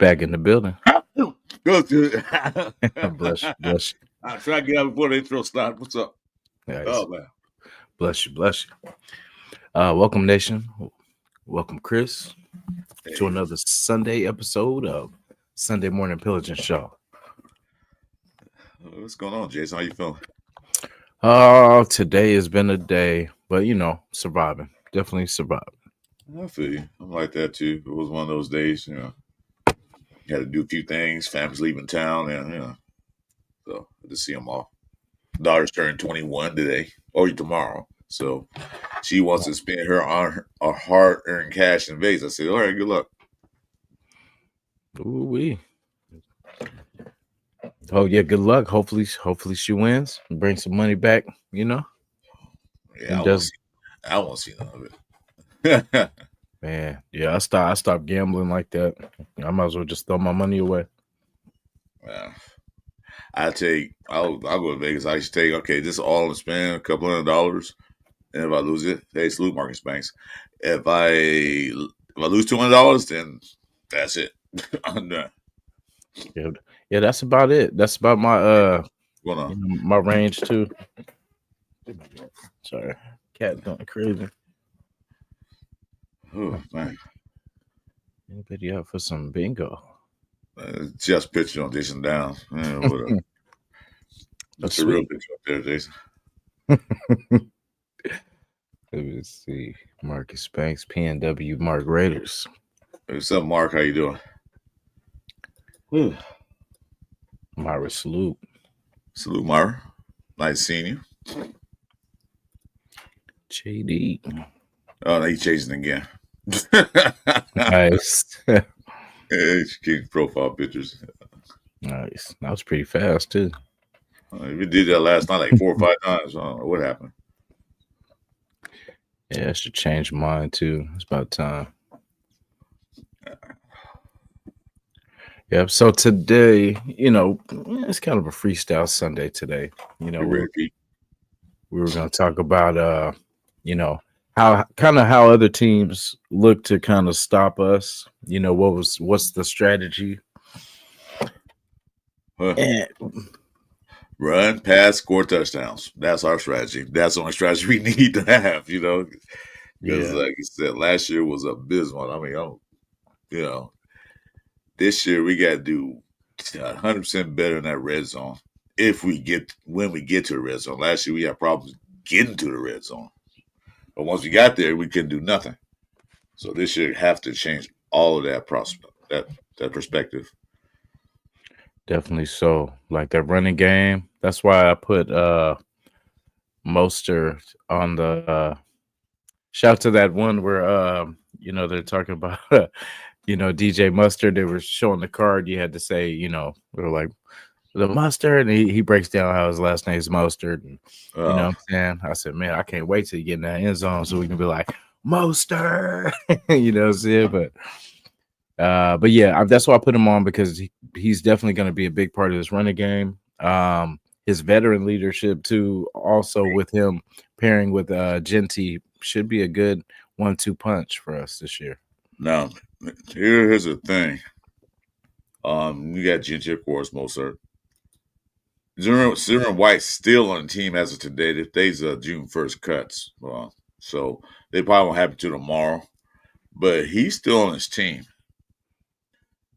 Back in the building. Go to Bless you, bless you. I try to get out before the intro start. What's up? Nice. Oh man. Bless you, bless you. Welcome, Nation. Welcome, Chris, to another Sunday episode of Sunday Morning Pillaging Show. What's going on, Jason? How you feeling? Today has been a day, but surviving. Definitely surviving. I feel you. I'm like that too. It was one of those days, you had to do a few things. Family's leaving town, and so I had to see them off. Daughter's turning 21 today or tomorrow, so she wants to spend her hard-earned cash in Vegas. I said, "All right, good luck." Ooh wee. Oh yeah, good luck. Hopefully she wins and brings some money back. Yeah, I won't see none of it. Man, yeah, I stopped gambling like that. I might as well just throw my money away. Yeah. I'll go to Vegas. I used to take, okay, this is all I'm spending, a couple $100. And if I lose it, hey, salute Marcus Banks. If I lose $200, then that's it. I'm done. Yeah, that's about it. That's about my my range too. Sorry, cat going crazy. Oh man, anybody out for some bingo? Just picture on Jason down. That's a real picture up there, Jason. Let me see. Marcus Banks, PNW, Mark Raiders. What's up, Mark? How you doing? Myra, salute. Salute, Myra. Nice seeing you. JD. Oh, he's chasing again. Nice. Keep profile pictures. Nice. That was pretty fast too. We did that last night like 4 or 5 times. I don't know what happened. Yeah, I should change mine too. It's about time. Yep. So today, it's kind of a freestyle Sunday today. We were going to talk about, how other teams look to kind of stop us. What's the strategy? Run, pass, score touchdowns. That's our strategy. That's the only strategy we need to have, because like you said, last year was abysmal. I mean, this year we got to do 100% better in that red zone when we get to the red zone. Last year we had problems getting to the red zone, but once we got there, we couldn't do nothing. So this year have to change all of that that perspective. Definitely so. Like that running game. That's why I put Mostert on the shout to that one where they're talking about DJ Mustard. They were showing the card. You had to say, we were like the Mustard, and he breaks down how his last name is Mostert. And, you know what I'm saying? I said, man, I can't wait till you get in that end zone so we can be like Mostert. You know what I'm saying? But yeah, that's why I put him on, because he's definitely going to be a big part of this running game. His veteran leadership too, also with him pairing with Genty, should be a good 1-2 punch for us this year. Now, here's the thing. You got Genty, of course, Mozart. Zimmer White's still on the team as of today. Today's June 1st cuts. So they probably won't happen to tomorrow. But he's still on his team.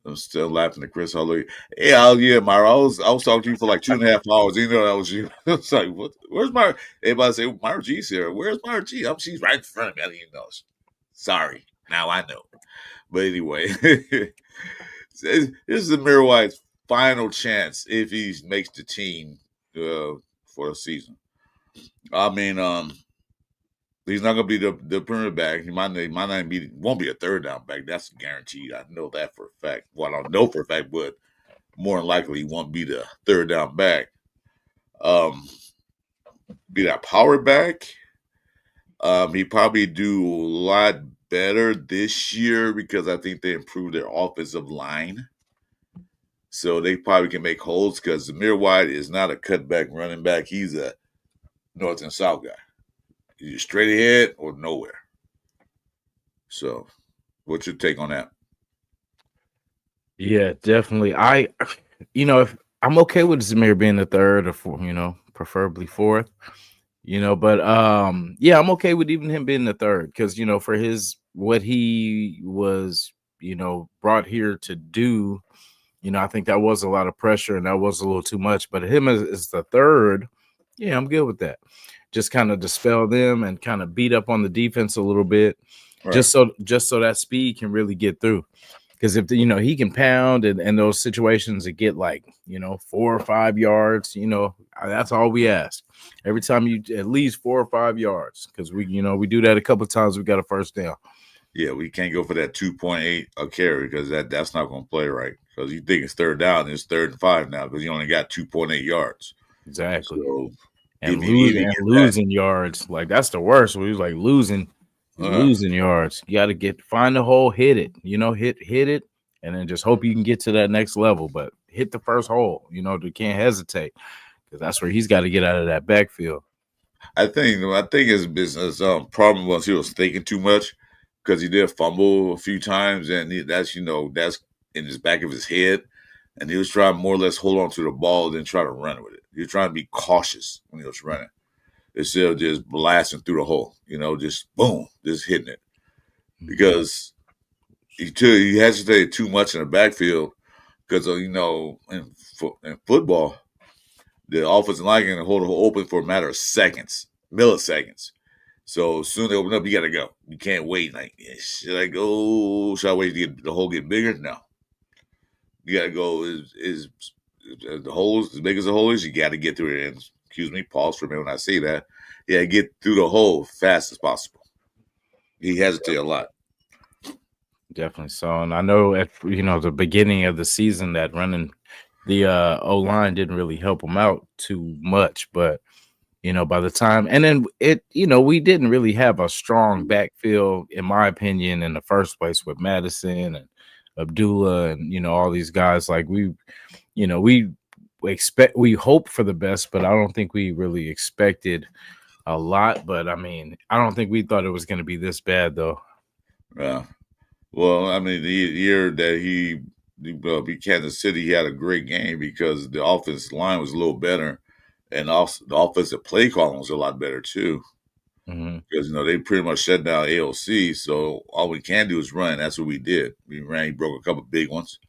I'm still laughing at Chris Hallelujah. Yeah, Myra. I was talking to you for like 2.5 hours. You know that was you. I was like, what? Where's Myra? Everybody say Myra G's here. Where's Myra G? She's right in front of me. I didn't even know. Sorry. Now I know. But anyway, this is Amir White's final chance if he makes the team for the season. I mean, he's not going to be the perimeter back. He won't be a third down back. That's guaranteed. I know that for a fact. Well, I don't know for a fact, but more than likely he won't be the third down back. Be that power back. He probably do a lot better this year because I think they improved their offensive line. So they probably can make holes because Zamir White is not a cutback running back. He's a north and south guy. He's straight ahead or nowhere. So what's your take on that? Yeah, definitely. If I'm okay with Zamir being the third or fourth, preferably fourth, but yeah, I'm okay with even him being the third because for his what he was, brought here to do. I think that was a lot of pressure and that was a little too much. But him as the third, yeah, I'm good with that. Just kind of dispel them and kind of beat up on the defense a little bit, Right. just so that speed can really get through. Because if he can pound and those situations that get like 4 or 5 yards, that's all we ask. Every time you at least 4 or 5 yards, because we do that a couple of times. We got a first down. Yeah, we can't go for that 2.8 a carry because that's not going to play right. Because you think it's third down, it's 3rd and 5 now because you only got 2.8 yards. Exactly. So And if you get losing yards, like that's the worst. We was like that, losing yards. You got to find the hole, hit it, hit it, and then just hope you can get to that next level. But hit the first hole, you can't hesitate because that's where he's got to get out of that backfield. I think his business problem was he was thinking too much because he did fumble a few times, and that's in his back of his head, and he was trying more or less hold on to the ball than try to run with it. He was trying to be cautious when he was running instead of just blasting through the hole. Just boom, just hitting it because he hesitated too much in the backfield because in football the offensive line can hold the hole open for a matter of seconds, milliseconds. So as soon as they open up, you gotta go. You can't wait. Like, should I go? Should I wait to get the hole get bigger? No. You gotta go. Is the holes as big as the hole is? You gotta get through it. And excuse me, pause for a minute when I say that. Yeah, get through the hole fast as possible. He hesitated a lot. Definitely so. And I know at the beginning of the season that running the O line didn't really help him out too much, but by the time and then we didn't really have a strong backfield, in my opinion, in the first place with Madison and Abdullah and all these guys. Like we hope for the best, but I don't think we really expected a lot. But I mean, I don't think we thought it was going to be this bad though. Yeah. Well, I mean, the year that he beat Kansas City, he had a great game because the offensive line was a little better, and also the offensive play calling was a lot better too. Mm-hmm. Because they pretty much shut down AOC, so all we can do is run. That's what we did. We ran. He broke a couple big ones.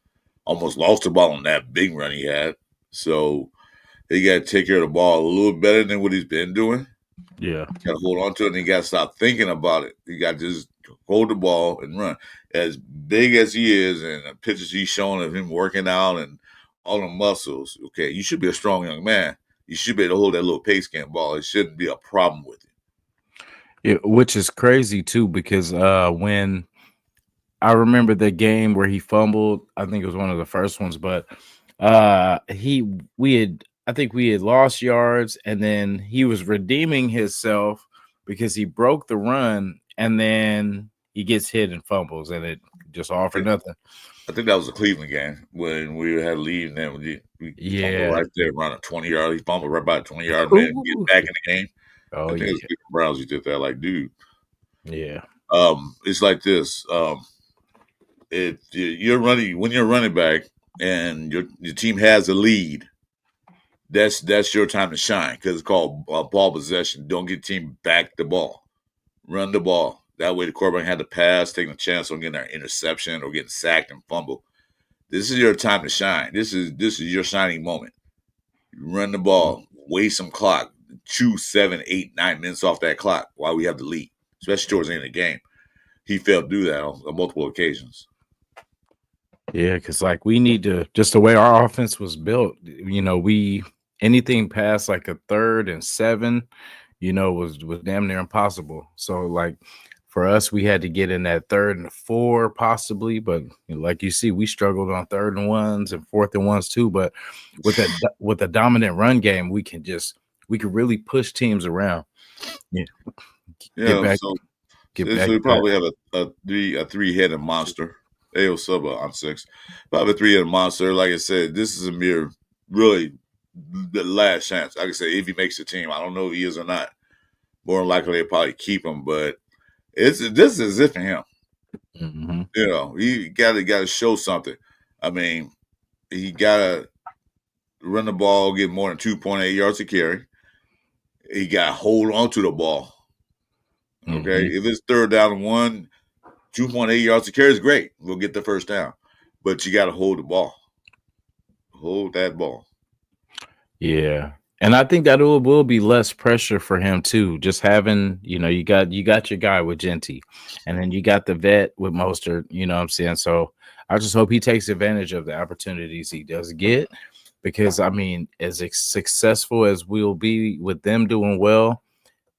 Almost lost the ball on that big run he had. So he got to take care of the ball a little better than what he's been doing. Yeah. Got to hold on to it, and he got to stop thinking about it. He got to just hold the ball and run. As big as he is, and the pictures he's showing of him working out and all the muscles, okay, you should be a strong young man. You should be able to hold that little pace can ball. It shouldn't be a problem with you. Yeah, which is crazy too, because when I remember the game where he fumbled, I think it was one of the first ones, but he we had I think we had lost yards and then he was redeeming himself because he broke the run and then he gets hit and fumbles and it just all for nothing. I think that was a Cleveland game when we had a lead, and then we fumbled Yeah. right there around a 20-yard. He fumbled right by a 20-yard man, get back in the game. I Oh think it was yeah. Cleveland Browns who did that. Like, dude, Yeah. it's like this. If you're running when you're running back and your team has a lead, that's your time to shine because it's called ball possession. Don't get team back the ball, run the ball. That way, the quarterback had to pass, taking a chance on getting an interception or getting sacked and fumble. This is your time to shine. This is your shining moment. Run the ball, waste some clock, chew 7, 8, 9 minutes off that clock while we have the lead, especially towards the end of the game. He failed to do that on multiple occasions. Yeah, because like we need to just the way our offense was built, we anything past like a 3rd and 7, was damn near impossible. So like for us, we had to get in that 3rd and 4 possibly, but like you see, we struggled on 3rd and 1s and 4th and 1s too. But with a dominant run game, we could really push teams around. Yeah, get Yeah, back, so get so back we to that. probably have a three-headed monster. AO sub on 6. Probably a three-headed monster. Like I said, this is a mere really the last chance. Like I said, if he makes the team, I don't know if he is or not. More than likely, they'll probably keep him, but this is it for him. Mhm. He got to show something. I mean, he gotta run the ball, get more than 2.8 yards to carry. He got to hold on to the ball. Okay, Mhm. if it's third down and 1, 2.8 yards to carry is great. We'll get the first down, but you got to hold the ball. Hold that ball. Yeah. And I think that it will be less pressure for him too. Just having, you got your guy with Genty, and then you got the vet with Mostert, you know what I'm saying? So I just hope he takes advantage of the opportunities he does get, because I mean, as successful as we'll be with them doing well,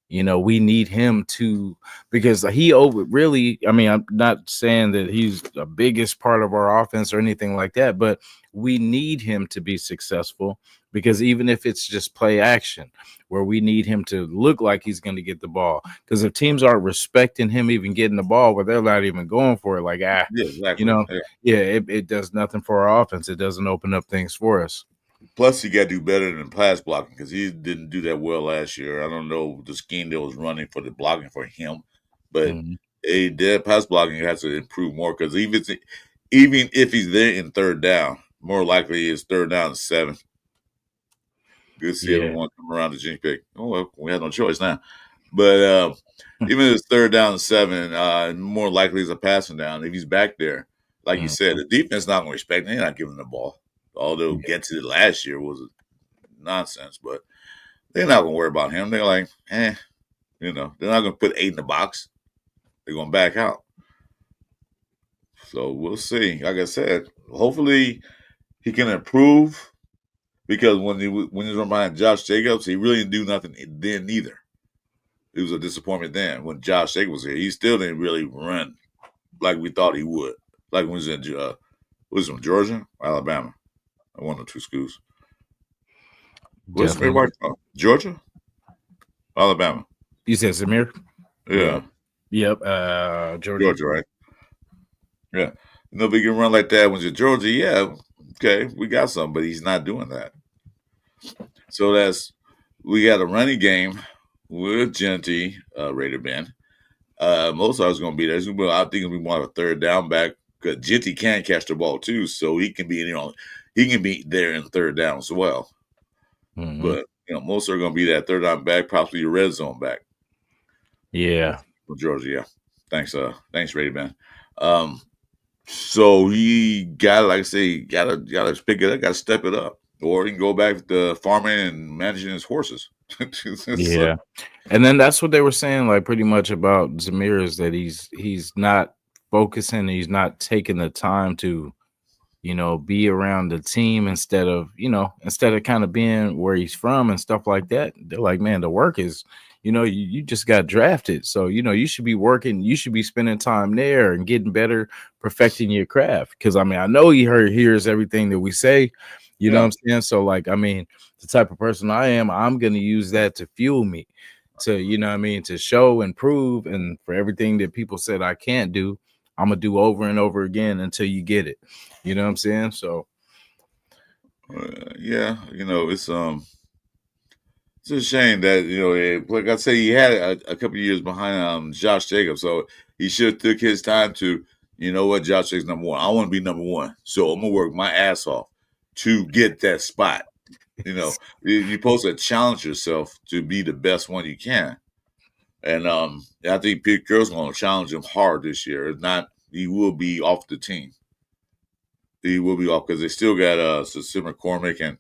we need him to, because he over really, I mean, I'm not saying that he's the biggest part of our offense or anything like that, but we need him to be successful, because even if it's just play action where we need him to look like he's going to get the ball, because if teams aren't respecting him even getting the ball, where they're not even going for it, like, Yeah, you exactly. know, Yeah. yeah, it does nothing for our offense. It doesn't open up things for us. Plus, he got to do better than pass blocking because he didn't do that well last year. I don't know the scheme that was running for the blocking for him, but Mhm. a dead pass blocking has to improve more because even if he's there in third down, more likely it's third down and 7. Good to see Yeah. everyone come around the Gene pick. Oh, well, we had no choice now. But even if it's third down and 7, more likely it's a passing down. If he's back there, like you said, Mhm. the defense not going to respect him. They're not giving him the ball. Although Yeah. get to it last year was nonsense, but they're not going to worry about him. They're like, they're not going to put 8 in the box. They're going to back out. So we'll see. Like I said, hopefully he can improve because when he was run behind Josh Jacobs, he really didn't do nothing then either. It was a disappointment then when Josh Jacobs was here. He still didn't really run like we thought he would. Like when he was in from Georgia, Alabama, one of the two schools. Where's Samir Definitely. White from? Georgia, Alabama. You said Samir? Yeah, Yep. Georgia. Georgia, right? Yeah. Nobody can run like that when you're Georgia. Yeah, okay, we got something, but he's not doing that. So we got a running game with Genty, Raider Ben. Most of us going to be there. I think we want a third down back because Genty can catch the ball too, so he can be he can be there in third down as well. Mhm. But most are going to be that third down back, possibly a red zone back. Yeah. From Georgia, yeah. Thanks, Raider Ben. So he got, like I say, gotta pick it up, gotta step it up, or he can go back to farming and managing his horses. So, Yeah. And then that's what they were saying, like, pretty much about Zamir, is that he's not focusing, he's not taking the time to, be around the team, instead of kind of being where he's from and stuff like that. They're like, man, the work is, you just got drafted. So, you should be working, you should be spending time there and getting better, perfecting your craft. Cause I mean, I know he hears everything that we say, you know what yeah, I'm saying? So, like, I mean, the type of person I am, I'm gonna use that to fuel me, to, to show and prove, and for everything that people said I can't do, I'm gonna do over and over again until you get it. You know what I'm saying? So yeah. It's a shame that like I say, he had a couple of years behind Josh Jacobs, so he should have took his time to, what, Josh Jacobs number 1. I want to be number 1, so I'm gonna work my ass off to get that spot. You're supposed to challenge yourself to be the best one you can. And I think Pete Carroll's going to challenge him hard this year. If not, he will be off the team. He will be off because they still got Sim McCormick and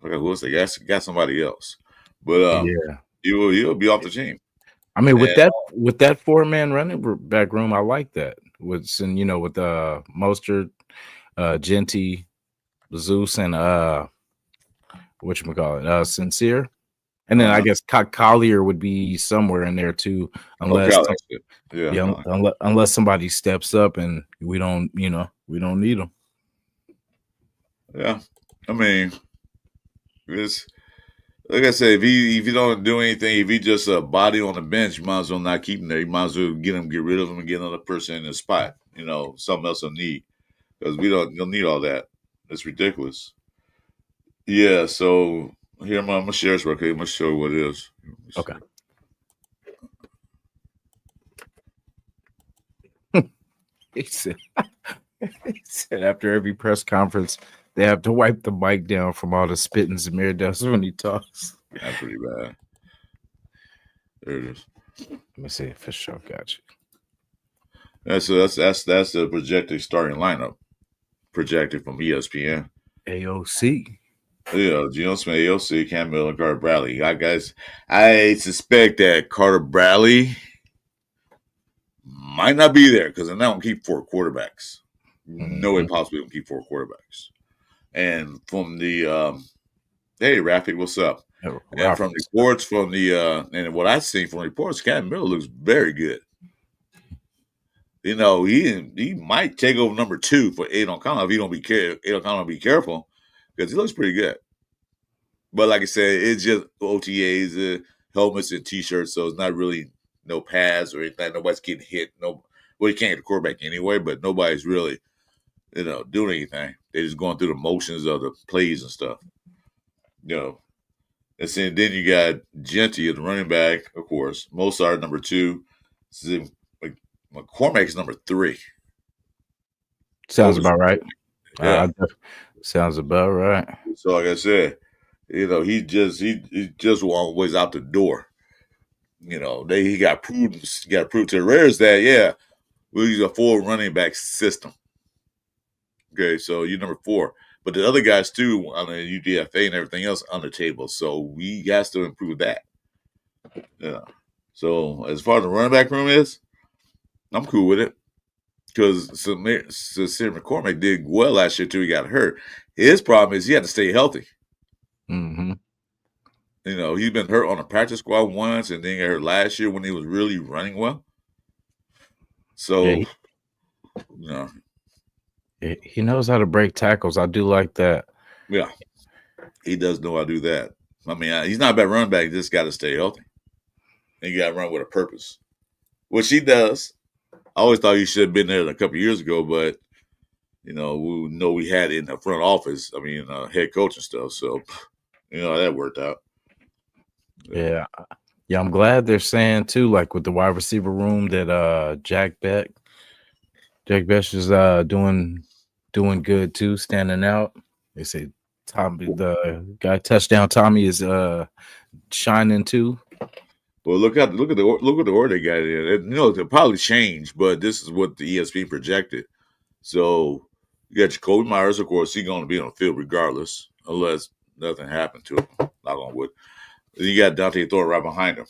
who else they got somebody else. But yeah, he'll be off the team. I mean, with And that 4-man running back room, I like that. With Mostert, Genty, Zeus, and whatchamacallit, Sincere. And then I uh-huh. guess Collier would be somewhere in there too, Okay, unless that's good. Yeah, yeah, unless somebody steps up and we don't need them. yeah. I mean, it's like I said, if you don't do anything, if he just a body on the bench, you might as well not keep him there. You might as well get rid of him, and get another person in the spot. Something else will need because don't need all that. It's ridiculous. Yeah. So here, I'm gonna share this real quick. I'm gonna show you what it is. Let me Okay. see. He said, He said after every press conference, they have to wipe the mic down from all the spit and smear dust when he talks. That's pretty bad. There it is. Let me see for sure. Got you. That's the projected starting lineup, projected from ESPN. AOC. Yeah, Geno Smith, AOC, Cam Miller, Carter Bradley. I suspect that Carter Bradley might not be there because they're not going to keep 4 quarterbacks. No way possibly going to keep 4 quarterbacks. And from the hey, Rafi, what's up? And from reports from the and what I've seen from reports, Cam Miller looks very good. You know, he might take over number 2 for Aiden O'Connell if he don't be careful because he looks pretty good. But like I said, it's just OTAs, helmets and T-shirts, so it's not really no pads or anything. Nobody's getting hit. Well, you can't get a quarterback anyway, but nobody's really, doing anything. They're just going through the motions of the plays and stuff. And then you got Genty, the running back, of course. Mozart, number 2. McCormack is number 3. Sounds about right. Yeah, sounds about right. So, like I said, he just always out the door. He got proved to the Raiders that we use a 4 running back system. Okay, so you're number 4. But the other guys too on the UDFA and everything else on the table. So we got to improve that. Yeah. So as far as the running back room is, I'm cool with it. Because Samir McCormick did well last year till he got hurt. His problem is he had to stay healthy. Mm-hmm. He's been hurt on the practice squad once and then got hurt last year when he was really running well. So, he knows how to break tackles. I do like that. Yeah, he does know how to do that. I mean, he's not a bad running back. He just got to stay healthy. And you got to run with a purpose, which he does. I always thought he should have been there a couple of years ago, but, we know we had it in the front office. I mean, head coach and stuff. So, that worked out. Yeah. Yeah, I'm glad they're saying, too, like with the wide receiver room that Jack Beck is doing good, too, standing out. They say Tommy, the guy touchdown Tommy is shining, too. Well, look at the order they got in. They'll probably change, but this is what the ESPN projected. So you got Jacoby Myers, of course, he's going to be on the field regardless, unless nothing happened to him. Knock on wood. Then you got Dante Thornton right behind him.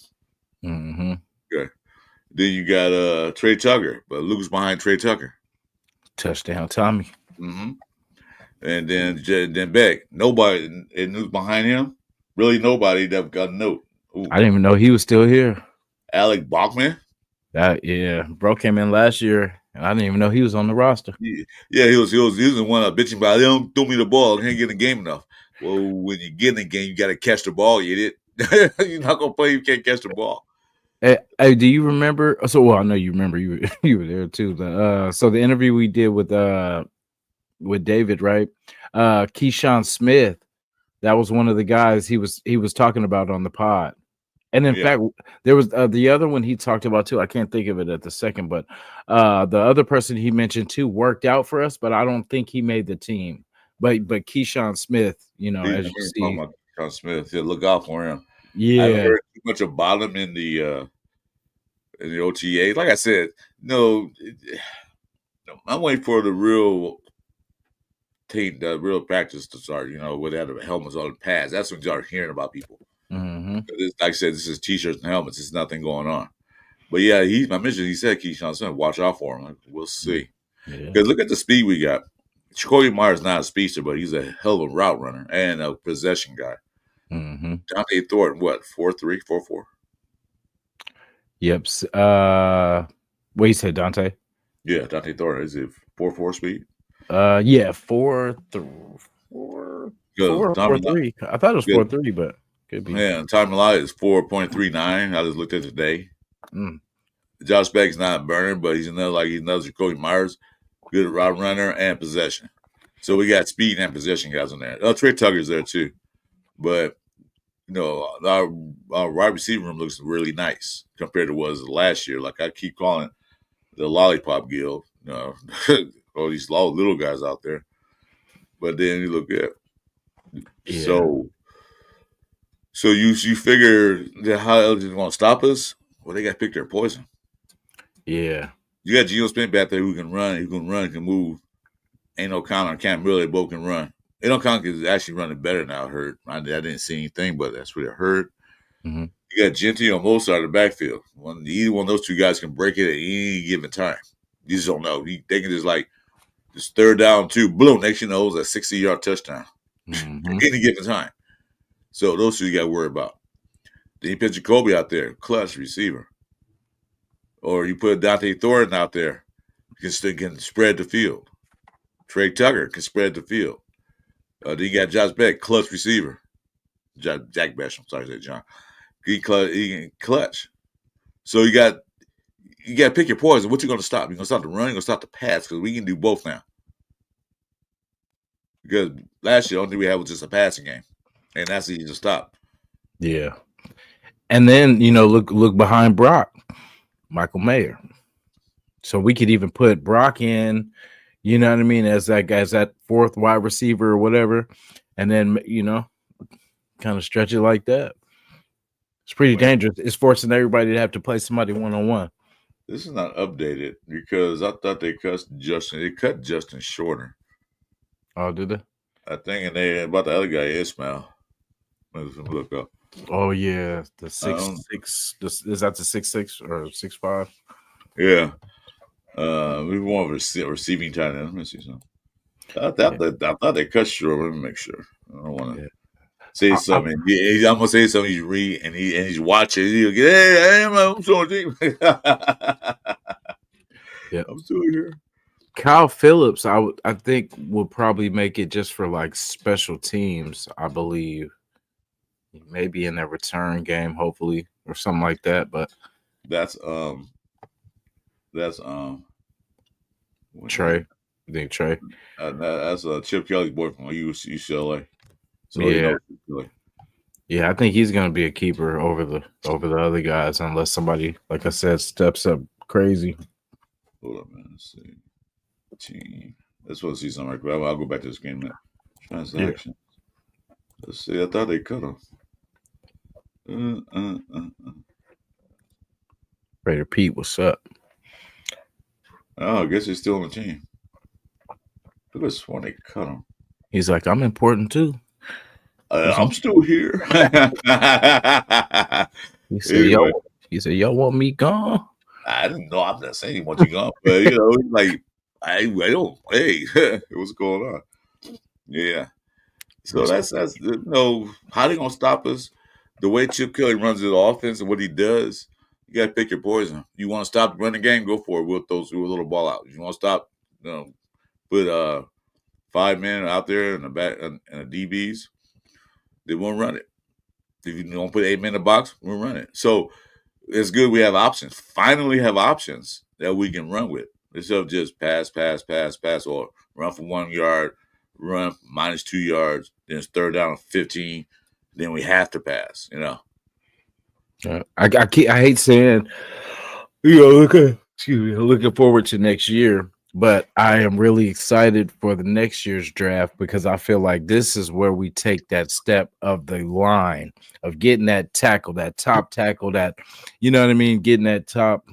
Mm-hmm. Okay. Then you got Trey Tucker, but Luke's behind Trey Tucker. Touchdown Tommy. Mm-hmm. And then Beck. Nobody, and who's behind him? Really nobody that got a note. Ooh. I didn't even know he was still here. Alec Bachman? Bro came in last year, and I didn't even know he was on the roster. Yeah, he was the one bitching about, they don't throw me the ball, I can't get in the game enough. Well, when you get in the game, you got to catch the ball, you idiot. You're not going to play if you can't catch the ball. Hey, do you remember? So, well, I know you remember. You were there too. So the interview we did with David, right? Keyshawn Smith, that was one of the guys he was talking about on the pod. And in fact, there was the other one he talked about too. I can't think of it at the second, but the other person he mentioned too worked out for us, but I don't think he made the team. But Keyshawn Smith, as you see, Keyshawn Smith, look out for him. Yeah, I haven't heard too much about him in the OTA. Like I said, I'm waiting for the real team, the real practice to start. Where they have the helmets on the pads. That's when you start hearing about people. Mm-hmm. Like I said, this is T-shirts and helmets. There's nothing going on. But yeah, he said Keyshawn Smith, watch out for him. We'll see. Because look at the speed we got. Jacoby Myers is not a speedster, but he's a hell of a route runner and a possession guy. Mm-hmm. Dante Thornton, what, 4.3, 4.4? Yep. What you say, Dante? Yeah, Dante Thornton. Is it 4.4 speed? Yeah, 4.3. I thought it was 4.3, but could be. Yeah, time allowed is 4.39. I just looked at today. Josh Beck's not burning, but he's another Jacoby Myers, good route runner and possession. So we got speed and possession guys on there. Trey Tucker's there too, but our wide receiver room looks really nice compared to what it was last year. Like I keep calling it the lollipop guild. all these little guys out there. But then you look at Yeah. so you figure that how else is going to stop us? Well, they got to pick their poison. Yeah. You got Geno Smith back there who can run, can move. Ain't no Connor and Cam really both can run. Ain't no Connor is actually running better now. I heard. I didn't see anything, but that's what I heard. Mm-hmm. You got Genty on both sides of the backfield. Either one of those two guys can break it at any given time. You just don't know. They can just third down, 2, boom, next you know, it's a 60-yard touchdown Mm-hmm. any given time. So those two you got to worry about. Then you put Jacoby out there, clutch receiver. Or you put Dante Thornton out there, can spread the field. Trey Tucker can spread the field. Then you got Josh Beck, clutch receiver. Jack Basham, sorry, John. He can clutch. So you got to pick your poison. What you going to stop? You going to stop the run? You going to stop the pass? Because we can do both now. Because last year, the only thing we had was just a passing game, and that's easy to stop. Yeah. And then look behind Brock, Michael Mayer. So we could even put Brock in, you know what I mean, as that fourth wide receiver or whatever, and then kind of stretch it like that. It's pretty dangerous. It's forcing everybody to have to play somebody one-on-one. This is not updated because I thought they cut Justin. They cut Justin shorter. Oh, did they? I think, and they about the other guy, Ismail. Let's look up. Oh yeah, the 6'6". Is that the 6'6" or 6'5"? Yeah. We want receiving tight end. Let me see something. I thought they cut short. Let me make sure. I don't want to say something. I'm gonna say something. You read and he's watching. He'll get, hey, I'm so deep. Yeah, I'm still here. Kyle Phillips, I think will probably make it just for like special teams. I believe maybe in their return game, hopefully, or something like that. But that's Trey. You think Trey? That's Chip Kelly's boy from UCLA. So yeah. Yeah, I think he's going to be a keeper over the other guys unless somebody, like I said, steps up crazy. Hold up, man. Let's see. Team. Let's want to see something right quick. I'll go back to this game now. Transaction. Yeah. Let's see. I thought they cut him. Raider Pete, what's up? Oh, I guess he's still on the team. Look at this one. They cut him. He's like, I'm important too. I'm still here. He said, anyway. Y'all want me gone? I didn't know. I'm not saying he wants you gone, but like I don't. Hey, what's going on? Yeah. So that's how they gonna stop us? The way Chip Kelly runs his offense and what he does, you gotta pick your poison. You want to stop the running game? Go for it. We'll throw a little ball out. You want to stop? Put 5 men out there in the back and the DBs. They won't run it. If you don't put 8 men in the box, we'll run it. So it's good we have options. Finally have options that we can run with. Instead of just pass, or run for 1 yard, run minus 2 yards, then it's third down 15, then we have to pass, I hate saying, looking forward to next year. But I am really excited for the next year's draft because I feel like this is where we take that step of the line of getting that tackle, that top tackle, that, you know what I mean? Getting that top,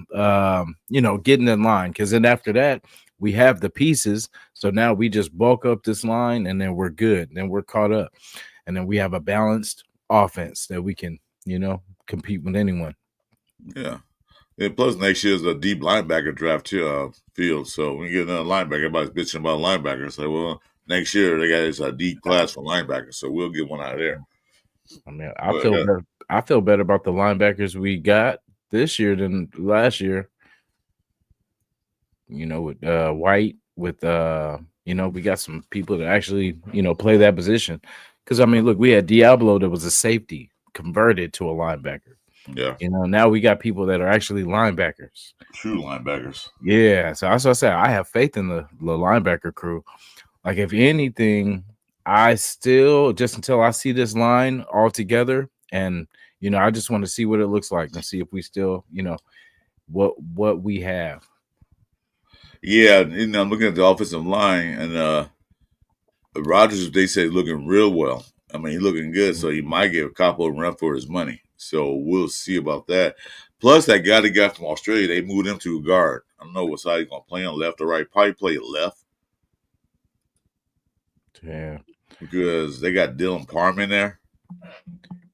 getting in line. Because then after that, we have the pieces. So now we just bulk up this line and then we're good. Then we're caught up. And then we have a balanced offense that we can, compete with anyone. Yeah. And plus, next year's a deep linebacker draft field. So when you get another linebacker, everybody's bitching about linebackers. So, well, next year they got this deep class for linebackers, so we'll get one out of there. I mean, I feel better about the linebackers we got this year than last year. With White, with we got some people that actually play that position. Because I mean, look, we had Diablo that was a safety converted to a linebacker. Yeah. Now we got people that are actually linebackers. True linebackers. Yeah. So that's what I said. I have faith in the linebacker crew. Like, if anything, I still, just until I see this line all together, and, I just want to see what it looks like and see if we still, what we have. Yeah, and I'm looking at the offensive line, and Rodgers, they say, looking real well. I mean, he's looking good, so he might get a couple of run for his money. So we'll see about that. Plus, that guy they got from Australia, they moved him to a guard. I don't know what side he's going to play on, left or right. Probably play left Yeah. because they got Dylan Parham in there.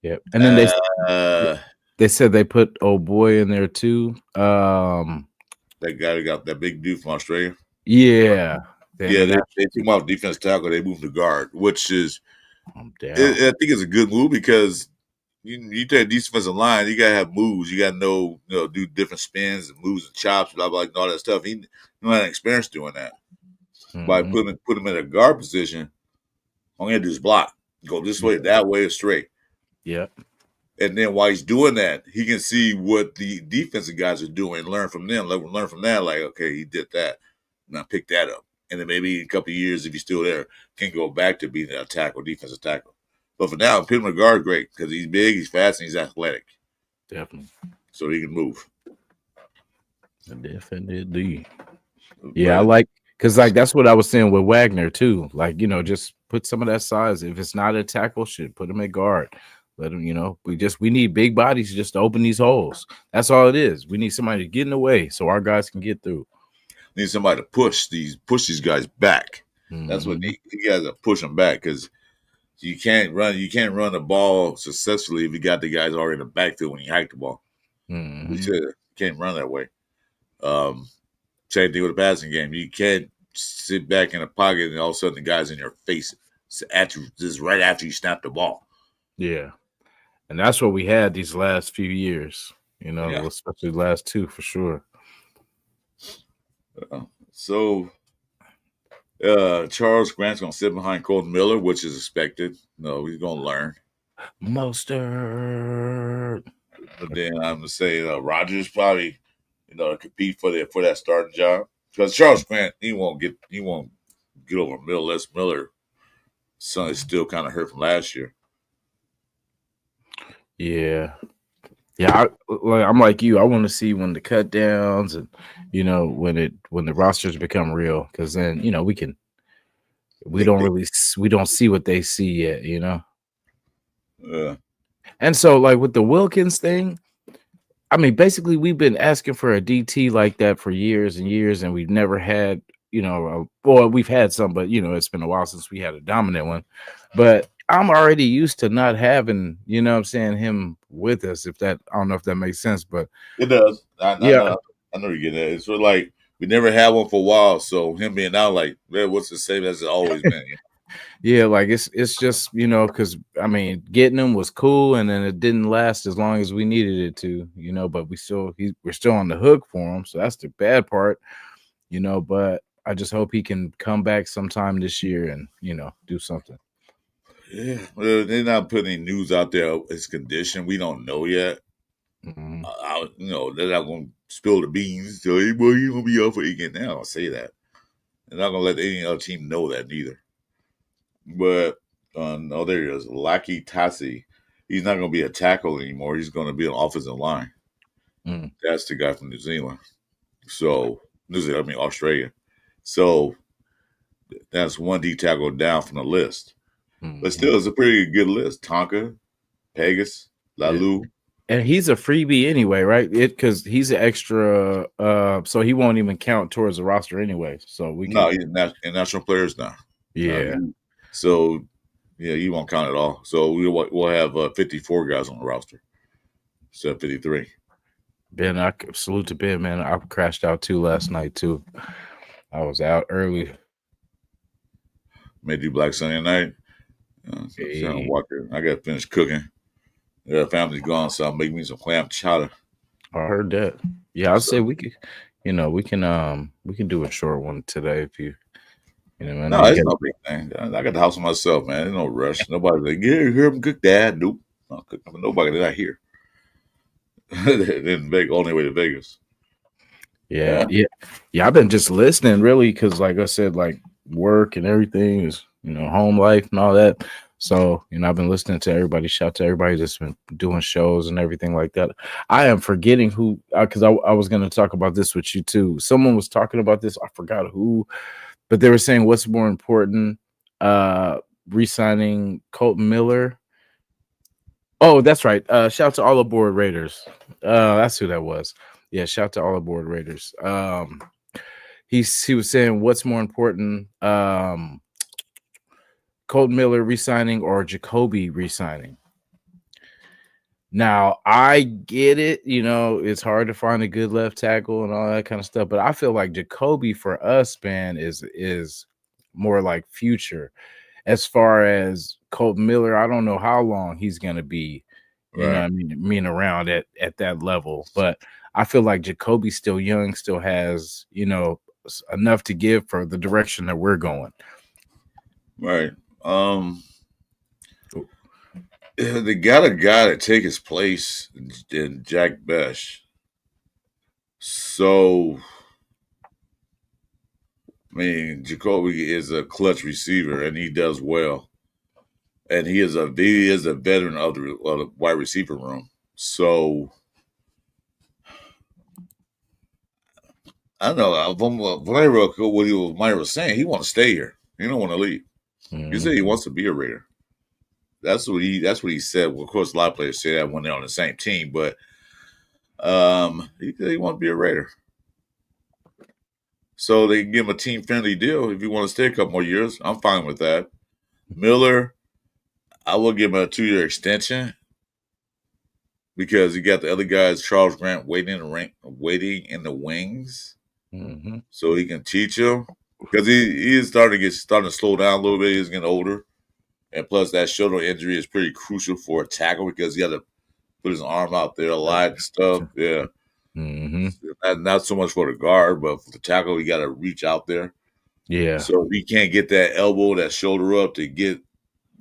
Yep. And then Uh, they said they put old boy in there too. that guy that got that big dude from Australia. Yeah. The Yeah, they international. took him off defense tackle. They moved him to guard, which is, I'm down. I think it's a good move because you take a defensive line, you gotta have moves. You gotta know, do different spins and moves and chops, blah blah, and all that stuff. He don't have experience doing that. By Mhm. put him in a guard position, all he had to do is block, go this way, that way, or straight. Yep. And then while he's doing that, he can see what the defensive guys are doing and learn from them. Learn from that, like, okay, he did that. Now pick that up. And then maybe in a couple of years, if he's still there, can go back to being a tackle, defensive tackle. But for now, put him in a guard, great, because he's big, he's fast, and he's athletic. Definitely. So he can move. Definitely. Yeah, I But like because like that's what I was saying with Wagner too. Like, just put some of that size. If it's not a tackle, shit, put him at guard. Let him, we need big bodies just to open these holes. That's all it is. We need somebody to get in the way so our guys can get through. need somebody to push these guys back. That's what Mhm. you guys to push them back because you can't run the ball successfully if you got the guys already in the backfield when you hike the ball. You Mhm. can't run that way. Um, Same thing with the passing game. You can't sit back in a pocket and all of a sudden the guy's in your face at you just right after you snap the ball. Yeah. And that's what we had these last few years, Yeah. especially the last two for sure. So Charles Grant's gonna sit behind Colton Miller, which is expected. No, he's gonna learn. Mostert. But then I'm gonna say Rogers probably, compete for that starting job because Charles Grant he won't get over Miller. Les Miller son is still kind of hurt from last year. Yeah. Yeah, I'm like you. I want to see when the cut downs and when the rosters become real, because then we don't They really we don't see what they see yet. uh, And so like with the Wilkins thing, I mean, basically we've been asking for a DT like that for years and years, and we've never had well, we've had some, but it's been a while since we had a dominant one. But I'm already used to not having, what I'm saying, him with us. If that, I don't know if that makes sense, but it does. yeah. I know you get that. It's sort of like we never had one for a while, so him being out like, man, what's the same as it's always been? Yeah, like it's just because I mean getting him was cool, and then it didn't last as long as we needed it to, But we're still on the hook for him, so that's the bad part, But I just hope he can come back sometime this year and do something. Yeah, well, they're not putting any news out there of his condition. We don't know yet. Mhm. They're not going to spill the beans. So, hey, boy, you gonna be out for again. They're not gonna say that. They're not gonna let any other team know that neither. But no, there he is, Lucky Tassi. He's not gonna be a tackle anymore. He's gonna be an offensive line. Mm. That's the guy from New Zealand. So I mean Australia. So that's one D tackle down from the list. But Mhm. still, it's a pretty good list. Tonka, Pegas, Yeah. Lalu. And he's a freebie anyway, right? Because he's an extra, so he won't even count towards the roster anyway. So we No, can, he's not in national players now. No, yeah. so yeah, you won't count at all. So we'll have 54 guys on the roster instead of 53. Ben, I salute to Ben, man. I crashed out too last night too. I was out early. May do Black Sunday night. So Hey, I got to finish cooking. Yeah, family's gone, so I'll make me some clam chowder. I heard that. Yeah, I'd So say we could, we can do a short one today if I know no, you it's got. no big thing. I got the house for myself, man. There's no rush. Nobody's like, yeah, hear him cook, Dad. Nope, not cooking for nobody. They're not here. They're in Vegas, on their way to Vegas. Yeah, Yeah. yeah, yeah. I've been just listening really because, like I said, like work and everything is, home life and all that. So, I've been listening to everybody. Shout to everybody that's been doing shows and everything like that. I am forgetting who, because I was going to talk about this with you too. Someone was talking about this. I forgot who, but they were saying what's more important, re-signing Colton Miller. Oh, that's right. Shout to all aboard Raiders. That's who that was. Yeah, shout to all aboard Raiders. He was saying what's more important, Colton Miller re-signing or Jacoby re-signing. Now I get it, it's hard to find a good left tackle and all that kind of stuff, but I feel like Jacoby for us, man, is more like future. As far as Colton Miller, I don't know how long he's gonna be, Right. mean around at that level. But I feel like Jacoby's still young, still has, enough to give for the direction that we're going. Right. They got a guy to take his place in Jack Besh. So, I mean, Jacoby is a clutch receiver, and he does well. And he is a veteran of the wide receiver room. So, I don't know. From what Myra was saying, he wants to stay here. He don't want to leave. He said he wants to be a Raider. That's what he said. Well, of course, a lot of players say that when they're on the same team, but he said he wants to be a Raider. So they can give him a team friendly deal if he want to stay a couple more years. I'm fine with that. Miller, I will give him a 2-year extension because you got the other guys, Charles Grant, waiting in the wings, so he can teach him because he is starting to slow down a little bit. He's getting older, and plus that shoulder injury is pretty crucial for a tackle because he got to put his arm out there a lot and stuff. Yeah. Not so much for the guard, but for the tackle, you got to reach out there. Yeah. So if he can't get that elbow, that shoulder up to get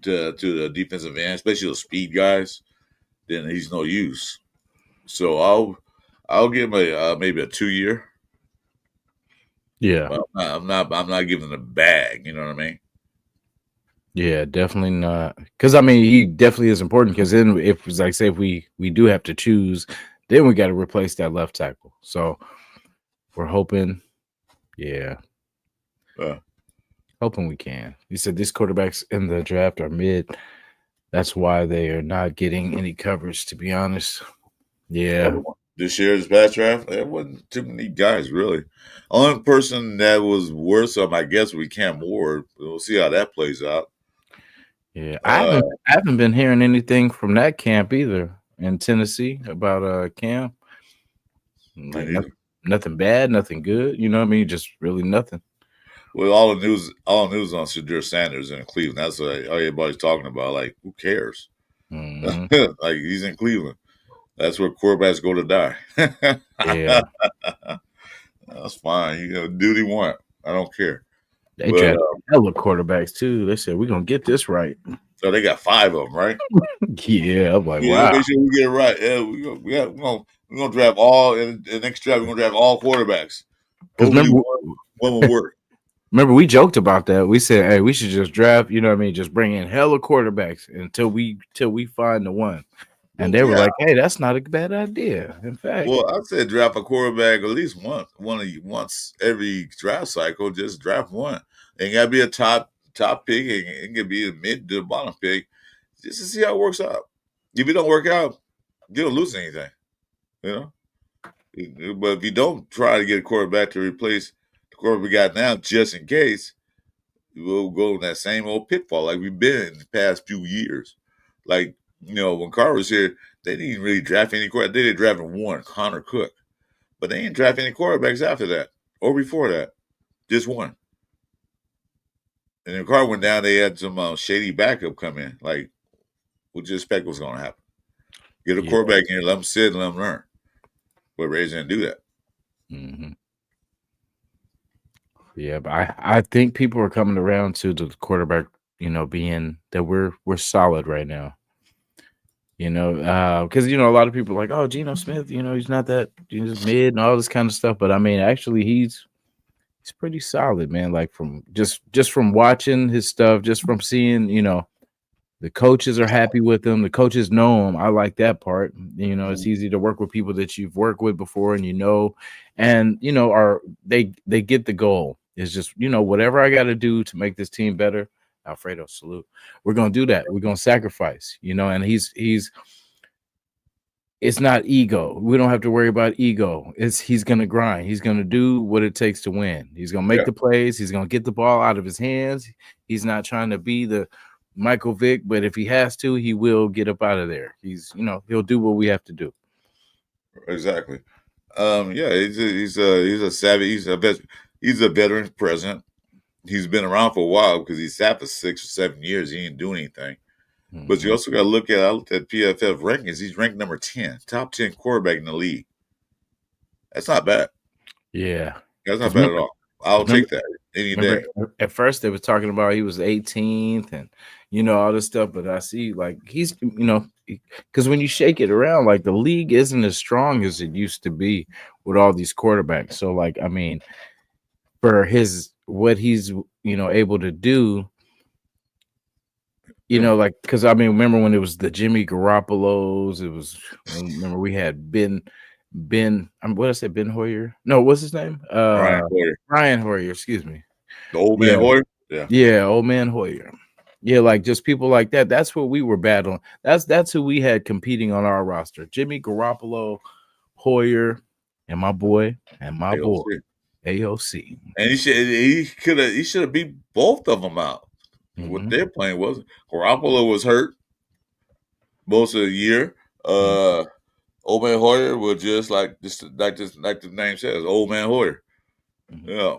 to the defensive end, especially those speed guys, then he's no use. So I'll give him maybe a 2-year. Yeah. But I'm not giving him a bag. You know what I mean? Yeah, definitely not. Because he definitely is important. Because then, if we do have to choose, then we got to replace that left tackle. So we're hoping, hoping we can. You said these quarterbacks in the draft are mid. That's why they are not getting any coverage. To be honest, This year's past draft, there wasn't too many guys really. Only person that was worse, I guess, we Cam Ward. We'll see how that plays out. Yeah, I haven't been hearing anything from that camp either in Tennessee about Cam. Like nothing bad, nothing good. You know what I mean? Just really nothing. Well, all the news on Shadur Sanders in Cleveland. That's what everybody's talking about. Like, who cares? Like, he's in Cleveland. That's where quarterbacks go to die. Yeah, that's fine. Do what he want. I don't care. They draft hella quarterbacks too. They said we're gonna get this right. So they got 5 of them, right? Yeah, I'm like, wow. Make sure we get it right. Yeah, we're gonna draft all in the next draft. We're gonna draft all quarterbacks. Hopefully, one will work. Remember, we joked about that. We said, "Hey, we should just draft. You know what I mean? Just bring in hella quarterbacks until we find the one." And they were like, "Hey, that's not a bad idea." In fact, I said draft a quarterback at least once every draft cycle. Just draft one. It ain't gotta be a top pick. It can be a mid to bottom pick, just to see how it works out. If it don't work out, you don't lose anything, you know. But if you don't try to get a quarterback to replace the quarterback we got now, just in case, we'll go in that same old pitfall like we've been in the past few years. Like, when Carr was here, they didn't really draft any quarterback. They did draft one, Connor Cook. But they didn't draft any quarterbacks after that or before that. Just one. And then Carr went down, they had some shady backup come in. Like, what do you expect was going to happen? Get a quarterback in here, let them sit and let them learn. But Rays didn't do that. Yeah, but I think people are coming around to the quarterback, being that we're solid right now. Because a lot of people are like, oh, Geno Smith, he's not that, he's mid and all this kind of stuff. But actually, he's pretty solid, man. Like from just from watching his stuff, just from seeing, The coaches are happy with him. The coaches know him. I like that part. You know, it's Mhm. easy to work with people that you've worked with before and and are they get the goal. It's just, whatever I got to do to make this team better. Alfredo, salute. We're gonna do that. We're gonna sacrifice, and he's it's not ego. We don't have to worry about ego. He's gonna grind. He's gonna do what it takes to win. He's gonna make Yeah, the plays. He's gonna get the ball out of his hands. He's not trying to be the Michael Vick, but if he has to, he will get up out of there. He'll do what we have to do. exactly. Yeah, he's a savvy. He's a veteran president. He's been around for a while because he sat for 6 or 7 years. He didn't do anything. But you Mhm. also got to look at. I looked at PFF rankings. He's ranked number 10, top 10 quarterback in the league. That's not bad. Yeah, That's not because bad at all. I'll remember, take that any remember day. at first they were talking about he was 18th and all this stuff, but I see like he's because when you shake it around, like the league isn't as strong as it used to be with all these quarterbacks. So like I mean, for his what he's able to do, Yeah. like because I mean, remember when it was the Jimmy Garoppolos? It was remember we had what did I say, Ben Hoyer? No, what's his name? Ryan Hoyer, Ryan Hoyer, excuse me. the old man Yeah, Hoyer. Yeah. yeah, old man Hoyer. Yeah, like just people like that. That's what we were battling. That's who we had competing on our roster. Jimmy Garoppolo, Hoyer, and my boy, AOC. AOC. And he should have beat both of them out. What Hmm. their plan was. Garoppolo was hurt most of the year. Hmm. Uh, Old Man Hoyer was just like the name says, Old Man Hoyer. Hmm. Yeah,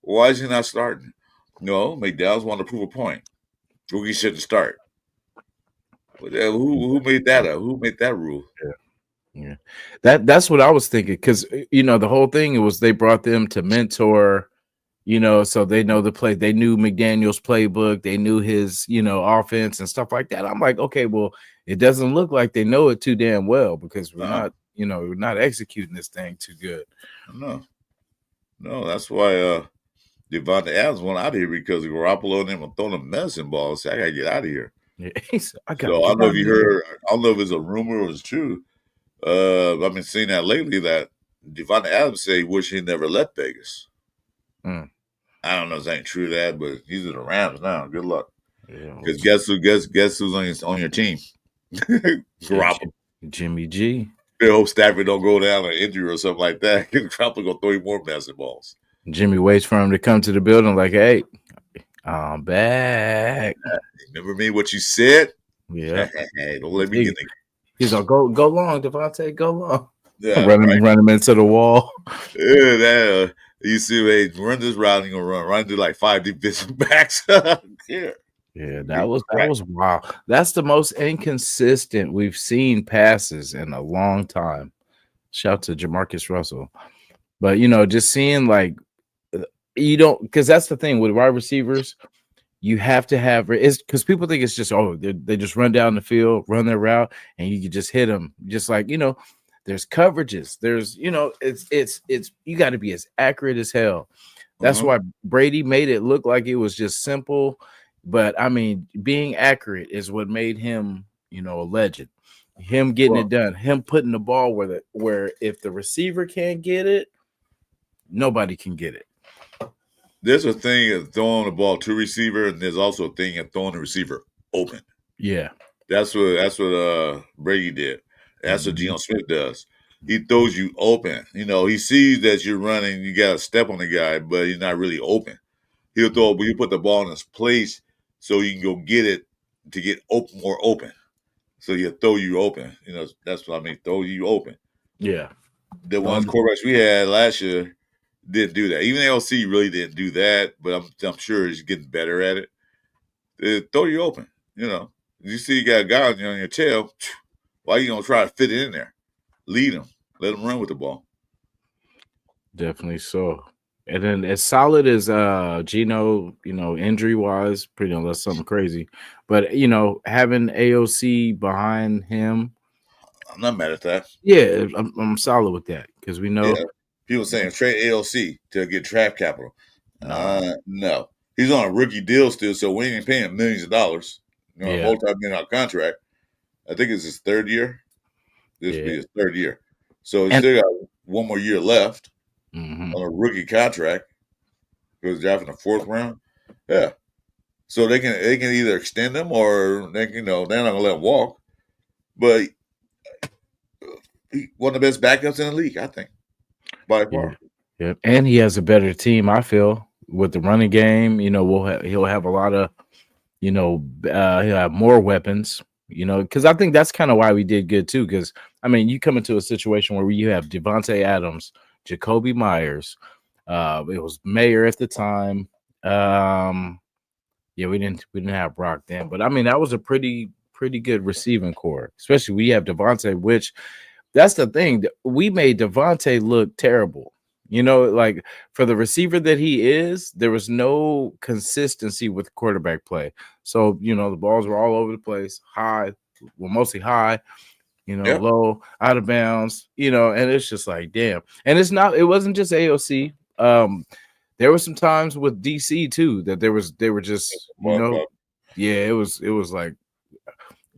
why is he not starting? No, McDowell's want to prove a point. Rookie shouldn't start. But who made that up? Who made that rule? Yeah, that's what I was thinking because the whole thing was they brought them to mentor, so they know the play. They knew McDaniel's playbook. They knew his offense and stuff like that. I'm like, okay, well, it doesn't look like they know it too damn well because Uh-uh. we're not executing this thing too good. No, no. That's why Devontae Adams went out of here because Garoppolo and them were throwing them medicine balls. So I gotta get out of here. Yeah, he said, I gotta So I get don't know out if of you here. heard. I don't know if it's a rumor or it's true. I've been seeing that lately that Devontae Adams say he wish he never left Vegas. Mm, I don't know if that ain't true that, but he's in the Rams now. Good luck. yeah, Because guess who's on your team? yeah, Garoppolo. Jimmy G. I hope Stafford don't go down or injury or something like that. Garoppolo gonna throw you more medicine balls. Jimmy waits for him to come to the building like, hey, I'm back. Remember me? What you said? Yeah. Hey, don't let me get the. He's like, go long, Devontae, go long. Yeah, right. Run him into the wall. Yeah, you see, hey, run this route, you gonna run to like 5 defensive backs. Yeah, Yeah, get that cracked. was wild. That's the most inconsistent we've seen passes in a long time. Shout to Jamarcus Russell. But just seeing like you don't because that's the thing with wide receivers. You have to have it's because people think it's just they just run down the field, run their route, and you can just hit them. Just like there's coverages. There's it's you got to be as accurate as hell. That's Uh-huh. why Brady made it look like it was just simple, but I mean, being accurate is what made him a legend. Him getting it Well, done, him putting the ball where if the receiver can't get it, nobody can get it. there's a thing of throwing the ball to receiver, and there's also a thing of throwing the receiver open. Yeah. That's what Brady did. That's what Mhm. Geno Smith does. He throws you open. He sees that you're running, you got to step on the guy, but he's not really open. You put the ball in his place so you can go get it to get more open. So he'll throw you open. That's what I mean, throw you open. Yeah. The ones Don't quarterbacks we had last year didn't do that. Even LC really didn't do that, but I'm sure he's getting better at it. They throw you open. You see you got a guy on your tail. Why you gonna try to fit it in there? Lead him. Let him run with the ball. definitely so. And then as solid as Gino, injury wise, pretty unless something crazy. But having AOC behind him, I'm not mad at that. yeah, I'm solid with that because we know Yeah. People saying trade ALC to get draft capital. no. No. He's on a rookie deal still, so we ain't paying millions of dollars. a Yeah. multi-million-dollar contract. I think it's his third year. This will Yeah. be his third year. So he's And still got one more year left mhm. on a rookie contract. He was drafted in the fourth round. Yeah. So they can either extend him or they're not gonna let him walk. But he one of the best backups in the league, I think, by Yeah. far. Yep. And he has a better team, I feel, with the running game. He'll have a lot of, he'll have more weapons, because I think that's kind of why we did good too. Because I mean, you come into a situation where you have Devontae Adams, Jacoby Myers, it was Mayer at the time. Yeah, we didn't have Brock then, but I mean that was a pretty good receiving core, especially we have Devontae, which that's the thing. We made Devontae look terrible. Like for the receiver that he is, there was no consistency with quarterback play. So, the balls were all over the place, high, well, mostly high, Yep. low, out of bounds, and it's just like, damn. And it wasn't just AOC. There were some times with DC too that they were just, But yeah, it was like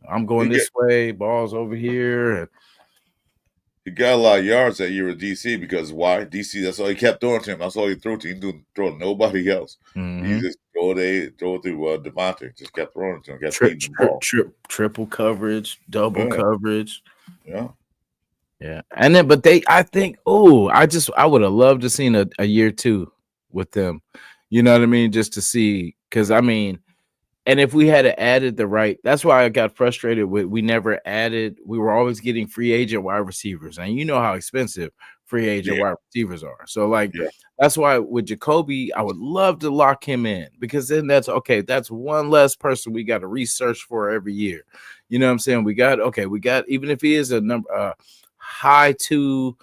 I'm going he get this way, balls over here. And, he got a lot of yards that year with DC because why? DC, that's all he kept throwing to him. That's all he threw to. He didn't throw to nobody else. He mhm. just throw it to Devontae. Just kept throwing it to him, kept Tri- feeding the tri- ball. triple coverage, double Yeah, coverage. yeah. Yeah. And then, but I think, I would have loved to seen a year two with them. You know what I mean? Just to see, because I mean, and if we had added the right, that's why I got frustrated with we never added, we were always getting free agent wide receivers. And you know how expensive free agent Yeah, wide receivers are. So, like, yeah. that's why with Jacoby, I would love to lock him in because then that's okay. That's one less person we got to research for every year. You know what I'm saying? We got, even if he is a number, high two,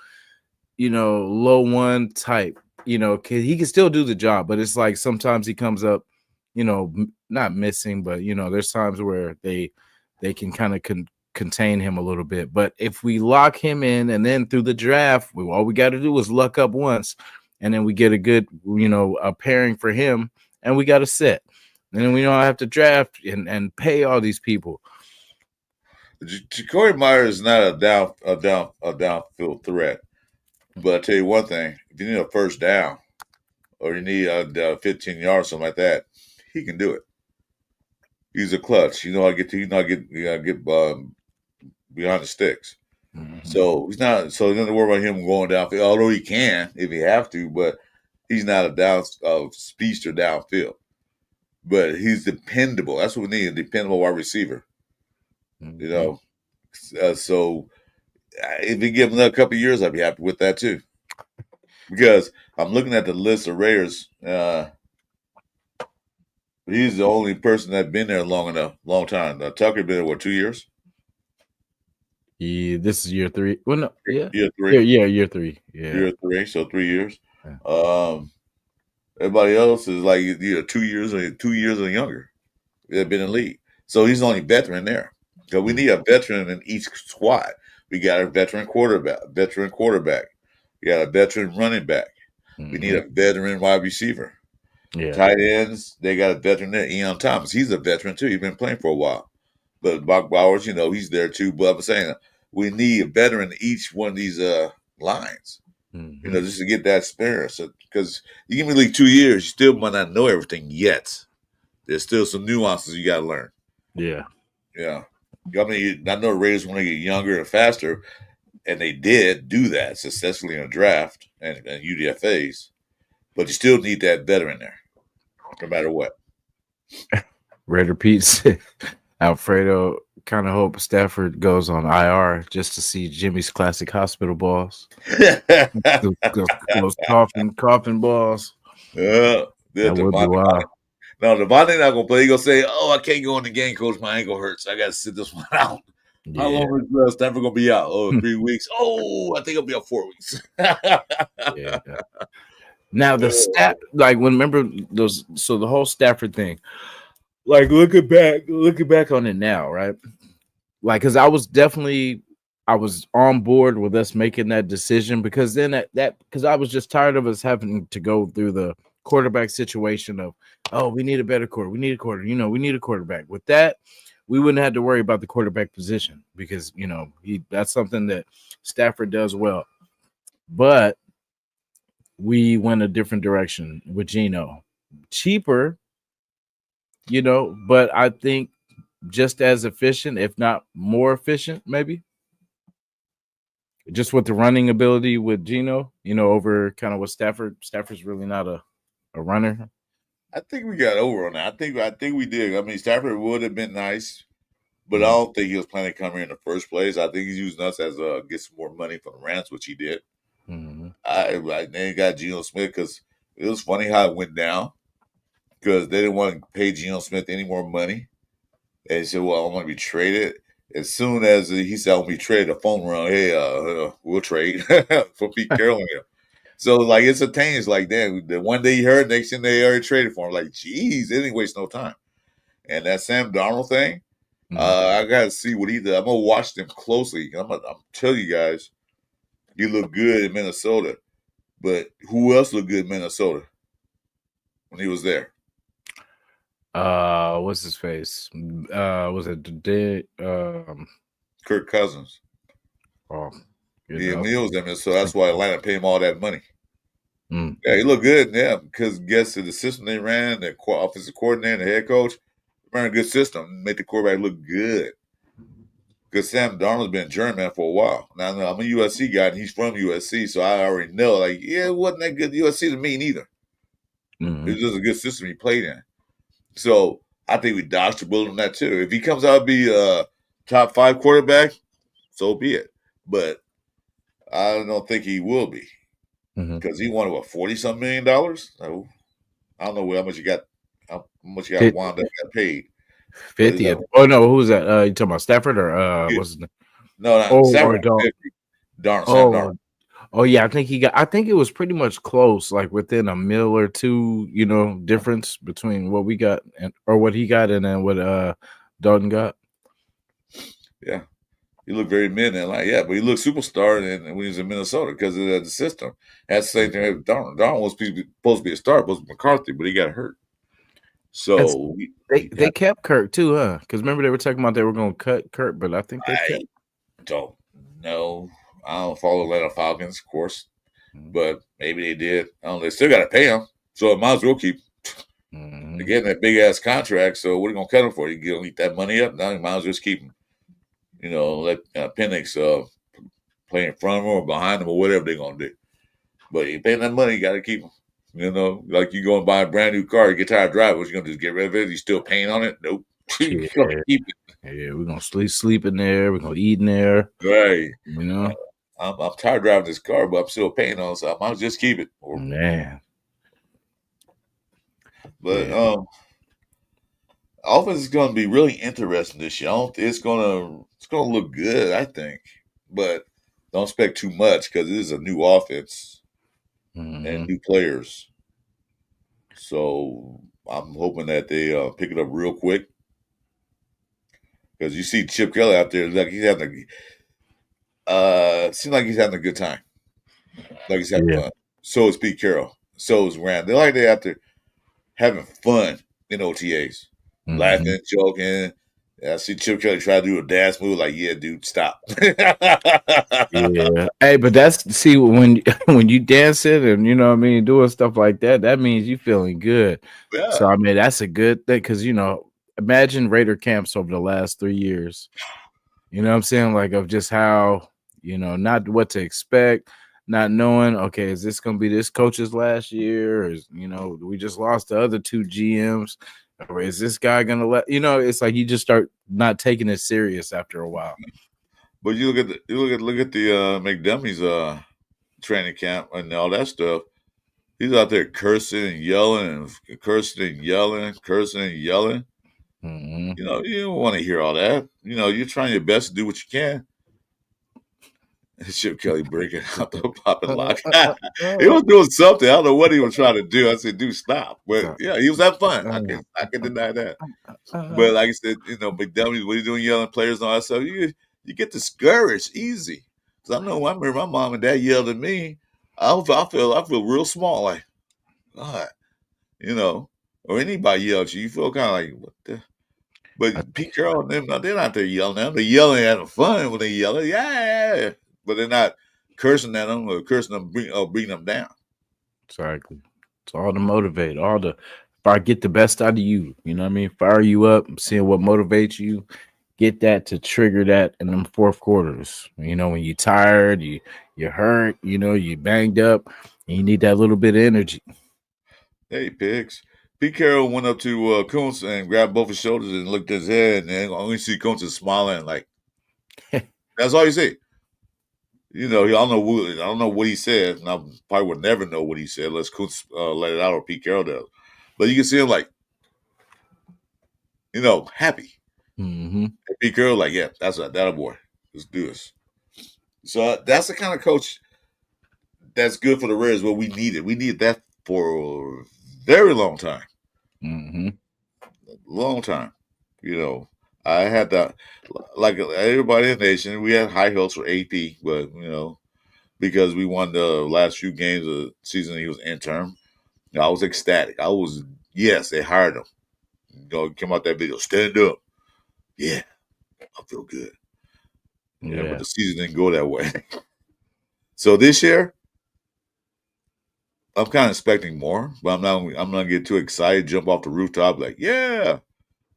low one type, he can still do the job, but it's like sometimes he comes up, not missing, but there's times where they can kind of contain him a little bit. But if we lock him in and then through the draft, all we got to do is luck up once, and then we get a good, a pairing for him, and we got a set. And then we don't have to draft and pay all these people. Jacoby Myers is not a downfield threat. But I tell you one thing: if you need a first down or you need 15 yards, something like that, he can do it. He's a clutch. You know how to get to. You know how to get behind the sticks. Mhm. So he's not. So you don't have to worry about him going downfield. Although he can if he have to, but he's not a speedster downfield. But he's dependable. That's what we need—a dependable wide receiver. You Mhm. know. So if you give him another couple of years, I'd be happy with that too. Because I'm looking at the list of Raiders. He's the only person that's been there long time. Tucker been there, what, 2 years? Yeah, this is year three. Well, no, yeah, Year yeah, three. yeah, year three. Yeah. Year three, so 3 years. Yeah. Everybody else is like either 2 years or younger. They've been in the league. So he's the only veteran there. So we need a veteran in each squad. We got a veteran quarterback. We got a veteran running back. We need Mhm. a veteran wide receiver. Yeah. Tight ends, they got a veteran there. Ian Thomas, he's a veteran too. He's been playing for a while. But Brock Bowers, he's there too. But I'm saying we need a veteran in each one of these lines, Mhm. just to get that experience. Because you give me like 2 years, you still might not know everything yet. There's still some nuances you got to learn. Yeah. Yeah. I mean, I know the Raiders want to get younger and faster, and they did do that successfully in a draft and UDFAs. But you still need that veteran there, no matter what. Raider Pete said, Alfredo kind of hope Stafford goes on IR just to see Jimmy's classic hospital balls. Those coughing balls. Yeah, That would be Devontae. wild. No, Devontae not gonna play. He gonna say, "Oh, I can't go in the game, coach. My ankle hurts. I got to sit this one out." How Yeah. long is Stafford gonna be out? Oh, 3 weeks. Oh, I think he'll be out 4 weeks. Yeah. Now the stat, like remember those, so the whole Stafford thing, like looking back on it now, right? Like, because I was on board with us making that decision because then that because I was just tired of us having to go through the quarterback situation of, oh, we need a better quarter. We need a quarter. We need a quarterback. With that, we wouldn't have to worry about the quarterback position because, that's something that Stafford does well. But we went a different direction with Geno. Cheaper, but I think just as efficient, if not more efficient, maybe. Just with the running ability with Geno, over kind of with Stafford. Stafford's really not a runner. I think we got over on that. I think we did. I mean, Stafford would have been nice, but I don't think he was planning to come here in the first place. I think he's using us as get some more money from the Rams, which he did. Mm-hmm. I then got Geno Smith because it was funny how it went down because they didn't want to pay Geno Smith any more money. And he said, "Well, I want to be traded." As soon as he said, "I want to be traded," the phone rang. Hey, we'll trade for Pete Carroll here. So like it's a thing. It's like damn. The one day he heard, next thing they already traded for him. Like, geez, they didn't waste no time. And that Sam Darnold thing, I gotta see what he did. I'm gonna watch them closely. I'm tell you guys, he looked good in Minnesota. But who else looked good in Minnesota when he was there? What's his face? Was it Kirk Cousins? Oh, yeah, when he was there, so that's why Atlanta paid him all that money. Mm. Yeah, he looked good. Yeah, because guess the system they ran, the offensive coordinator, the head coach, ran a good system, made the quarterback look good. Because Sam Darnold's been a German for a while. Now I'm a USC guy, and he's from USC, so I already know. Like, yeah, it wasn't that good USC to me neither. Mm-hmm. It was just a good system he played in. So I think we dodged a bullet on that too. If he comes out to be a top 5 quarterback, so be it. But I don't think he will be because he wanted $40-something million. So I don't know how much you got. How much you got wound up got paid. 50th. Oh no, who's that? You talking about Stafford or what's his name? No, Stafford. Darnold. Sam Darnold. Oh yeah, I think it was pretty much close, like within a mil or two, difference between what we got or what he got and then what Dalton got. Yeah. He looked very mid and like, yeah, but he looked superstar when he was in Minnesota because of the system. That's the same thing with Darnold. Darnold was supposed to be a star, supposed to be McCarthy, but he got hurt. So they kept Kirk too, huh? Because remember they were talking about they were going to cut Kirk, but I think they kept. Don't know. I don't follow Atlanta Falcons, of course, but maybe they did. I don't know. They still got to pay him, so it might as well keep. They're getting that big ass contract, so what are you going to cut him for? You going to eat that money up? Now you might as well just keep him. Let Penix play in front of him or behind him or whatever they're going to do. But you paying that money, you got to keep him. Like you go and buy a brand new car, you get tired of driving, what you going to just get rid of it? You still paying on it? Nope. Yeah. We're going to sleep in there. We're going to eat in there. Right. I'm tired of driving this car, but I'm still paying on it, so I might just keep it. Man. But offense is going to be really interesting this year. It's going to look good, I think, but don't expect too much because it is a new offense and new players. So I'm hoping that they pick it up real quick because you see Chip Kelly out there, like he's having seems like he's having a good time, like he's having fun. So is Pete Carroll. So is Rand. They're out there having fun in OTAs. Laughing, joking. I see Chip Kelly try to do a dance move. Like, yeah, dude, stop. Yeah. Hey, but see when you dancing and doing stuff like that, that means you feeling good. Yeah. So I mean, that's a good thing because imagine Raider camps over the last 3 years. You know what I'm saying? Like of just how not what to expect. Not knowing, okay, is this going to be this coach's last year? Or is, we just lost the other 2 GMs. Or is this guy going to let, it's like you just start not taking it serious after a while. But you look at the McDummie's training camp and all that stuff. He's out there cursing and yelling and cursing and yelling, cursing and yelling. You don't want to hear all that. You're trying your best to do what you can. Chip Kelly breaking out the pop and lock. He was doing something. I don't know what he was trying to do. I said, dude, stop. But yeah, he was having fun. I can deny that. But like I said, McDummie, what are you doing yelling at players and all that stuff? You get discouraged easy. Because I remember my mom and dad yelled at me. I feel real small. Like, God, or anybody yell at you, you feel kind of like, what the? I, But Pete Carroll and them, they're not there yelling at them. They're yelling at them fun when they yell at, yeah, but they're not cursing at them or cursing them, bringing them down. exactly. It's all to motivate. All the if I get the best out of you, you know what I mean? Fire you up, seeing what motivates you, get that to trigger that in them fourth quarters. You know, when you're tired, you're hurt, you banged up, and you need that little bit of energy. Hey, pigs. Pete Carroll went up to Kuntz and grabbed both his shoulders and looked at his head, and then only see Kuntz is smiling like, that's all you see. I don't know what he said, and I probably would never know what he said unless Kuntz let it out or Pete Carroll does. But you can see him like, happy. Mm-hmm. And Pete Carroll like, yeah, that's that a boy. Let's do this. So that's the kind of coach that's good for the Raiders. What we needed. We needed that for a very long time. Mm-hmm. Long time. I had that, like everybody in the nation, we had high hopes for AP, but, because we won the last few games of the season, he was interim. I was ecstatic. Yes, they hired him. Came out that video, stand up. Yeah, I feel good. Yeah, but the season didn't go that way. So this year, I'm kind of expecting more, but I'm not gonna get too excited, jump off the rooftop like, yeah.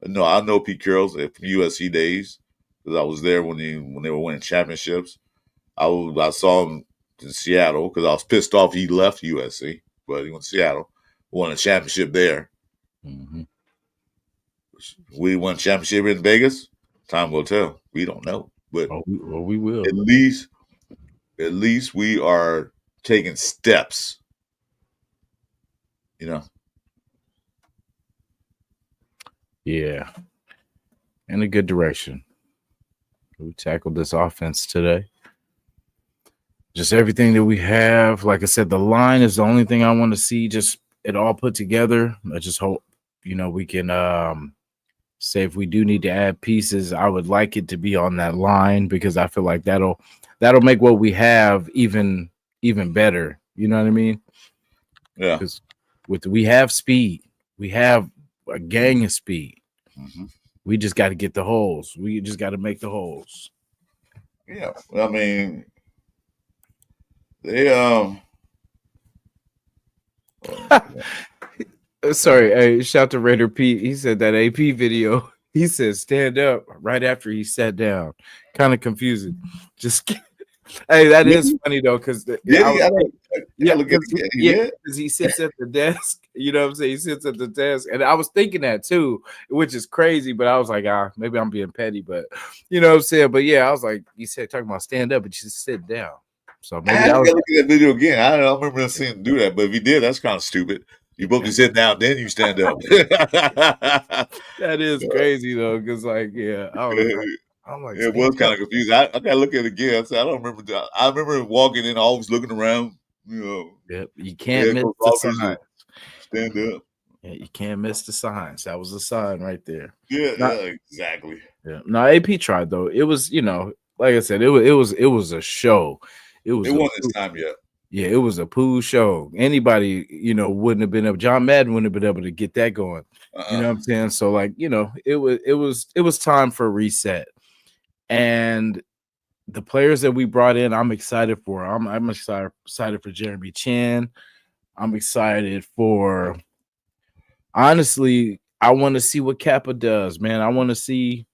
No, I know Pete Carroll's from USC days because I was there when they were winning championships. I saw him in Seattle because I was pissed off he left USC, but he went to Seattle, won a championship there. Mm-hmm. We won a championship in Vegas. Time will tell. We don't know, but we will. At least we are taking steps. Yeah, in a good direction. We tackled this offense today. Just everything that we have. Like I said, the line is the only thing I want to see. Just it all put together. I just hope we can say if we do need to add pieces, I would like it to be on that line because I feel like that'll make what we have even better. You know what I mean? Yeah. Because we have speed, we have a gang of speed. Mm-hmm. We just got to get the holes. We just got to make the holes. Yeah, I mean, they Sorry, hey, shout to Raider Pete. He said that AP video. He said stand up right after he sat down. Kind of confusing. Just hey, that is funny though, because because he sits at the desk. You know what I'm saying? He sits at the desk, and I was thinking that too, which is crazy. But I was like, maybe I'm being petty, but you know what I'm saying. But yeah, I was like, you said talking about stand up, but you just sit down. So maybe I look at that video again. I don't remember seeing him do that, but if he did, that's kind of stupid. You both be sitting down, then you stand up. That is crazy though, because I'm like, it was kind of confusing. I gotta look at it again. I said, I don't remember. I remember walking in, always looking around. Yep, you can't miss the signs. Stand up. Yeah, you can't miss the signs. That was a sign right there. Yeah, exactly. Yeah. No, AP tried though. It was, like I said, it was a show. It wasn't his time yet. Yeah, it was a pool show. Anybody, wouldn't have been up. John Madden wouldn't have been able to get that going. You know what I'm saying? So, like, it was time for a reset. And the players that we brought in, I'm excited for. I'm excited for Jeremy Chin. I'm excited for. Honestly, I want to see what Kappa does, man. I want to see,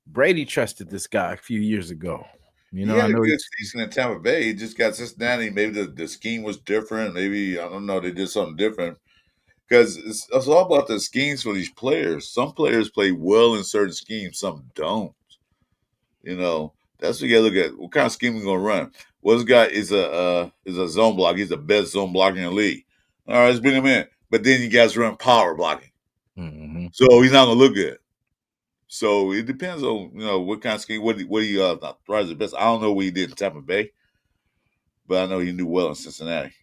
Brady trusted this guy a few years ago. He had a good season in Tampa Bay. He just got Cincinnati. Maybe the scheme was different. Maybe, I don't know, they did something different. Because it's all about the schemes for these players. Some players play well in certain schemes, some don't. That's what you gotta look at. What kind of scheme we gonna run? Well, this guy is a zone block. He's the best zone blocker in the league. All right, let's bring him in. But then you guys run power blocking. Mm-hmm. So he's not gonna look good. So it depends on what kind of scheme. What he thrives the best. I don't know what he did in Tampa Bay, but I know he knew well in Cincinnati.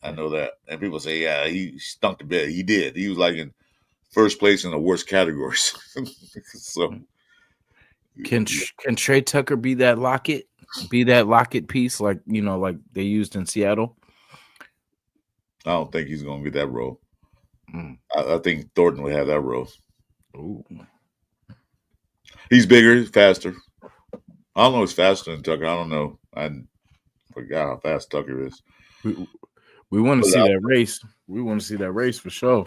I know that, and people say, yeah, he stunk to bed. He did. He was like in first place in the worst categories. So can Trey Tucker be that Lockett piece like like they used in Seattle? I don't think he's going to get that role. Mm. I think Thornton would have that role. Ooh. He's bigger, he's faster. I don't know if he's faster than Tucker. I don't know. I forgot how fast Tucker is. We, we want to But see that race. We want to see that race for sure.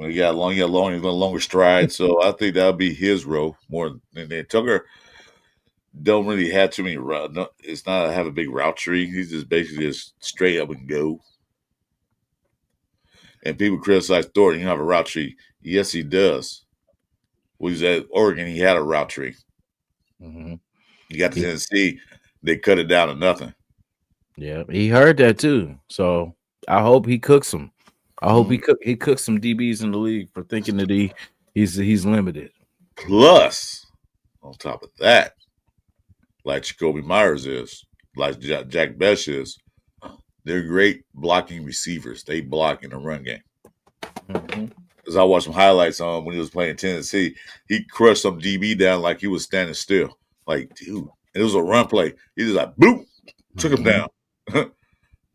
when he got longer stride. So I think that'll be his role more than Tucker. Don't really have too many route. No, it's not have a big route tree. He's just basically just straight up and go. And people criticize Thornton. You don't have a route tree. Yes, he does. When he was at Oregon, he had a route tree. Mm-hmm. He got to Tennessee, they cut it down to nothing. Yeah, he heard that too. So I hope he cooks them. I hope he cooks some DBs in the league for thinking that he's limited. Plus, on top of that, like Jacoby Myers is, like Jack Bech is, they're great blocking receivers. They block in the run game. Mm-hmm. Because I watched some highlights on when he was playing Tennessee. He crushed some DB down like he was standing still. Like, dude, it was a run play. He just like, boop, took him down. And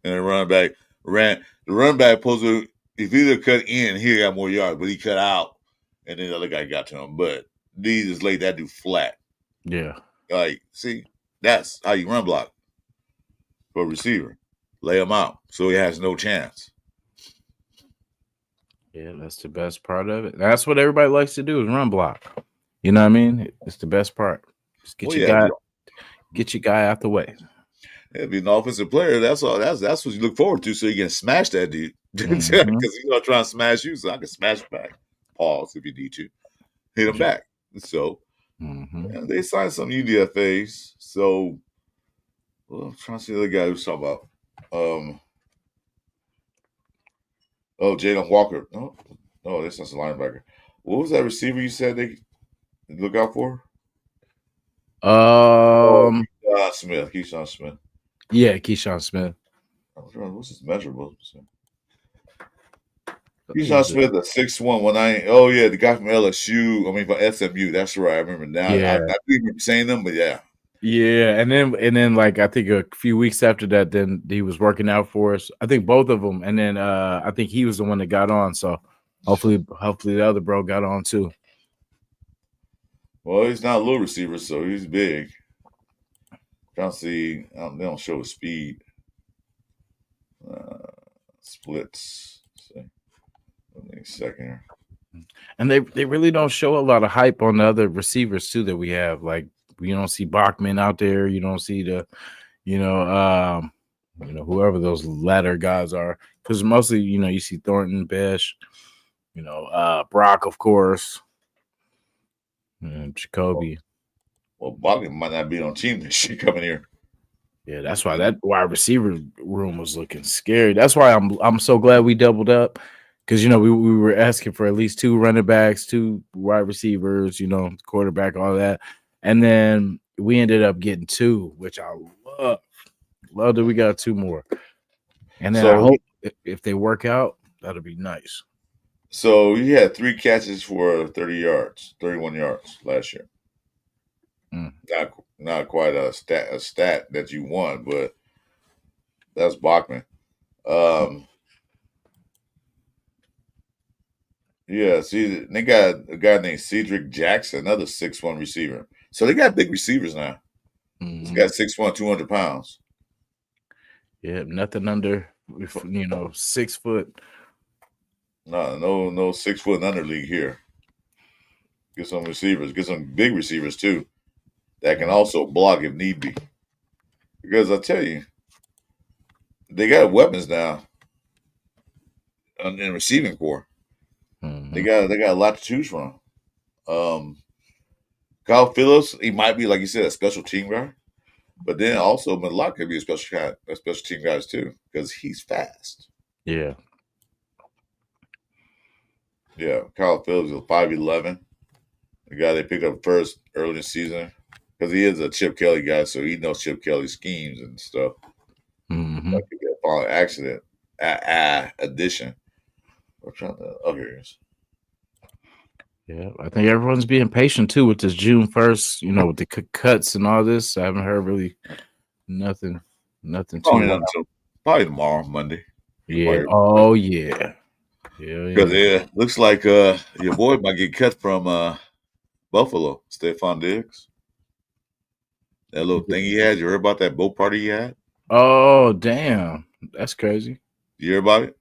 the running back ran. The running back supposed to, if he would cut in, he got more yards, but he cut out, and then the other guy got to him. But he just laid that dude flat. Yeah. Like, see, that's how you run block for a receiver. Lay him out so he has no chance. Yeah, that's the best part of it. That's what everybody likes to do is run block. You know what I mean? It's the best part. Just get your guy out the way. It'd be an offensive player. That's all. That's what you look forward to. So you can smash that dude because he's gonna try and smash you. So I can smash back. Pause if you need to. Hit him back. So they signed some UDFAs. So I'm trying to see the other guy who's talking about. Jalen Walker. No, that's not a linebacker. What was that receiver you said they look out for? Keyshawn Smith. Yeah, Keyshawn Smith. What's his measurables? Keyshawn Smith, a 6'1", 190. Oh yeah, the guy from LSU. I mean, from SMU. That's right. I remember now. Yeah. I didn't remember saying them, but yeah. Yeah, and then like I think a few weeks after that, then he was working out for us. I think both of them, and then I think he was the one that got on. So hopefully the other bro got on too. Well, he's not a little receiver, so he's big. Trying to see, they don't show his speed. Splits. Let's see. Second. And they really don't show a lot of hype on the other receivers too that we have. Like you don't see Bachman out there. You don't see the, whoever those latter guys are, because mostly you see Thornton, Besh, Brock, of course, and Jacoby. Well, Bachman might not be on team this year coming here. Yeah, that's why that wide receiver room was looking scary. That's why I'm so glad we doubled up. Because, we were asking for at least 2 running backs, 2 wide receivers, quarterback, all that. And then we ended up getting 2, which I love. Love that we got 2 more. And then I hope if they work out, that'll be nice. So you had 3 catches for 31 yards last year. Not quite a stat that you won, but that's Bachman. Yeah, see, they got a guy named Cedric Jackson, another 6'1" receiver. So they got big receivers now. He's got 6'1", 200 pounds. Yeah, nothing under, 6 foot. No 6 foot and under league here. Get some receivers, get some big receivers too, that can also block if need be. Because I tell you, they got weapons now in receiving core. They got a lot to choose from. Kyle Phillips, he might be, like you said, a special team guy, but then also Malak could be a special team guy too because he's fast. Yeah. Yeah, Kyle Phillips is 5'11", the guy they picked up first early in the season because he is a Chip Kelly guy, so he knows Chip Kelly's schemes and stuff. That could be a falling accident addition. We're trying to. Oh, here it is. Yeah, I think everyone's being patient too with this June 1st, with the cuts and all this. I haven't heard really nothing too Probably tomorrow, Monday. Yeah. Oh yeah. Yeah. Because Yeah. it looks like your boy might get cut from Buffalo, Stephon Diggs. That little thing he had. You heard about that boat party he had? Oh damn. That's crazy. You hear about it?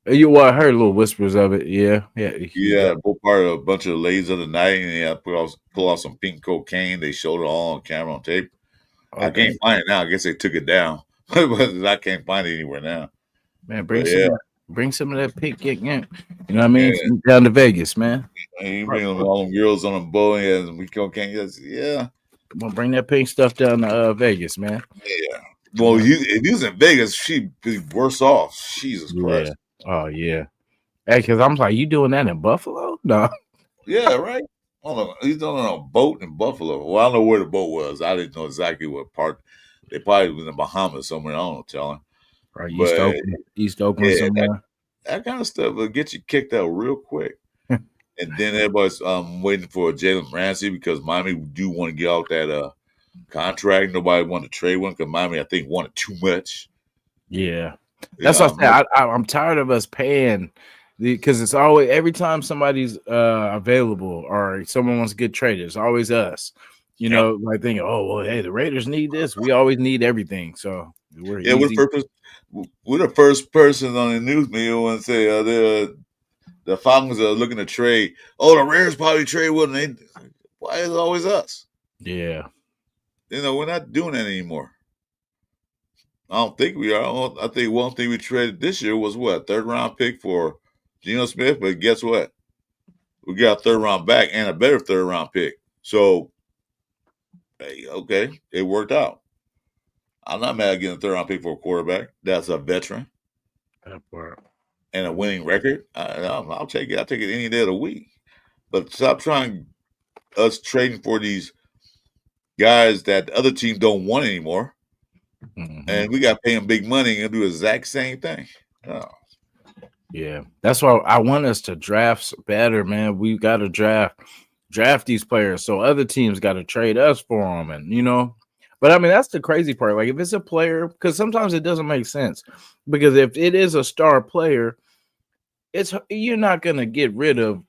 You well, I heard little whispers of it. Yeah. Yeah. He Yeah, got boat party a bunch of ladies of the night, and they had pull out some pink cocaine. They showed it all on camera on tape. oh I can't damn. find it now. I guess they took it down, but I can't find it anywhere now. Man, But yeah, bring some of that pink ink. You know what I mean? yeah, Down to Vegas, man. you bring all them girls on a boat and we cocaine. Yes, yeah, Come on, bring that pink stuff down to Vegas, man. yeah. Well, if he was in Vegas, she'd be worse off. Jesus Yeah. Christ. Oh yeah. Hey, because I'm like, you doing that in Buffalo? No. Yeah, right. He's on a boat in Buffalo. Well, I don't know where the boat was. I didn't know exactly what part. They probably was in the Bahamas somewhere. I don't know, telling. Or But East Oakland yeah, somewhere. that kind of stuff will get you kicked out real quick. And then everybody's waiting for Jalen Ramsey because Miami do want to get out that contract. Nobody wanted to trade one because Miami, I think, wanted too much. Yeah. That's Yeah, what I said. I'm tired of us paying because it's always every time somebody's available or someone wants to get traded, it's always us. You yeah. know, like thinking, oh well, hey, the Raiders need this. We always need everything. So we're Yeah, easy. we're the first person on the news media when say the Falcons are looking to trade. Oh, the Raiders probably trade with them. Why is it always us? Yeah. You know, we're not doing that anymore. I don't think we are. I think one thing we traded this year was what, third round pick for Geno Smith. But guess what? We got a third round back and a better third round pick. So, hey, okay, it worked out. I'm not mad at getting a third round pick for a quarterback. That's a veteran That part. and a winning record. I'll take it. I'll take it any day of the week. But stop trying us trading for these guys that the other team don't want anymore. Mm-hmm. And we got to pay them big money and do the exact same thing. Oh. Yeah, that's why I want us to draft better, man. We got to draft these players, so other teams got to trade us for them, and you know. But I mean, that's the crazy part. Like, if it's a player, because sometimes it doesn't make sense. Because if it is a star player, you're not gonna get rid of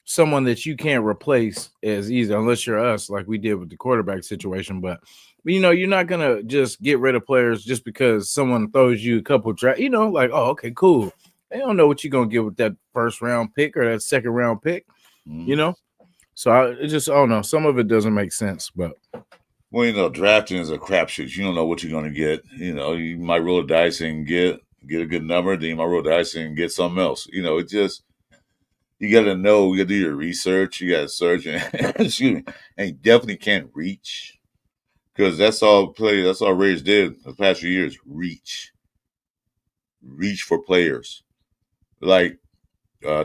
someone that you can't replace as easy, unless you're us, like we did with the quarterback situation. But you know, you're not gonna just get rid of players just because someone throws you a couple draft. You know, like, oh, okay, cool. They don't know what you're gonna get with that first round pick or that second round pick. You know, so I don't know. Some of it doesn't make sense, but well, you know, drafting is a crapshoot. You don't know what you're going to get. You know, you might roll a dice and get a good number, then you might roll a dice and get something else. You know, it just you got to know. You got to do your research. You got to search, and excuse me, and you definitely can't reach because that's all Raiders did the past few years. Reach for players like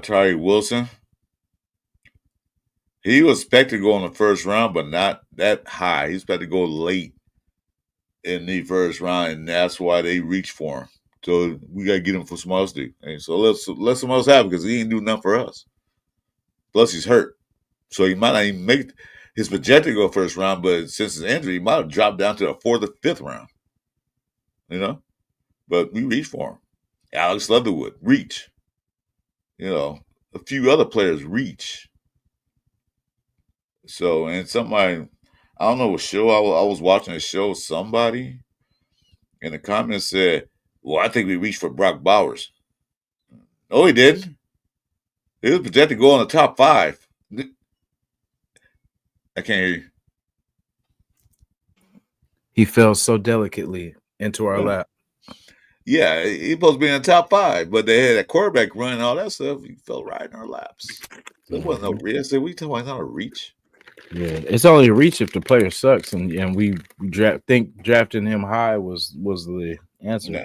Tyree Wilson. He was expected to go in the first round, but not that high. He's expected to go late in the first round, and that's why they reached for him. So we got to get him for some else to do. And so let someone else have it because he ain't do nothing for us. Plus, he's hurt. So he might not even make his projected to go first round, but since his injury, he might have dropped down to the fourth or fifth round. You know? But we reached for him. Alex Leatherwood, reach. You know, a few other players reach. So, and somebody, I don't know what show I was watching a show, somebody in the comments said, well, I think we reached for Brock Bowers. No, he didn't. He was projected to go in the top 5. I can't hear you. he fell so delicately into our lap. Yeah, he supposed to be in the top 5, but they had a quarterback run and all that stuff. He fell right in our laps. So it wasn't no reach. I said, we talking about not a reach. Yeah, it's only a reach if the player sucks, and we think drafting him high was the answer.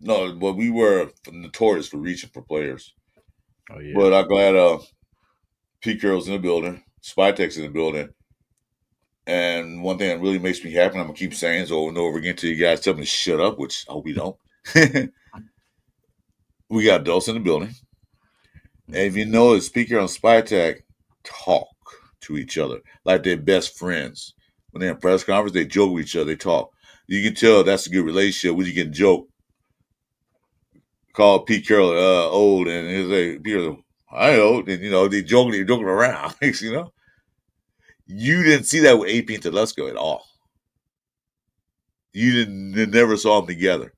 No, but we were notorious for reaching for players. Oh yeah. But I'm glad Pete Carroll's in the building, Spytek's in the building. And one thing that really makes me happy, I'm gonna keep saying this over and over again till you guys tell me to shut up, which I hope we don't. We got adults in the building. And if you notice, Pete Carroll and Spytek talk to each other like they're best friends. When they're in press conference, they joke with each other, they talk. You can tell that's a good relationship when you can joke called Pete Carroll old, and he was like, Peter, I ain't old, and they're joking around. You didn't see that with AP and Telesco at all. They never saw them together.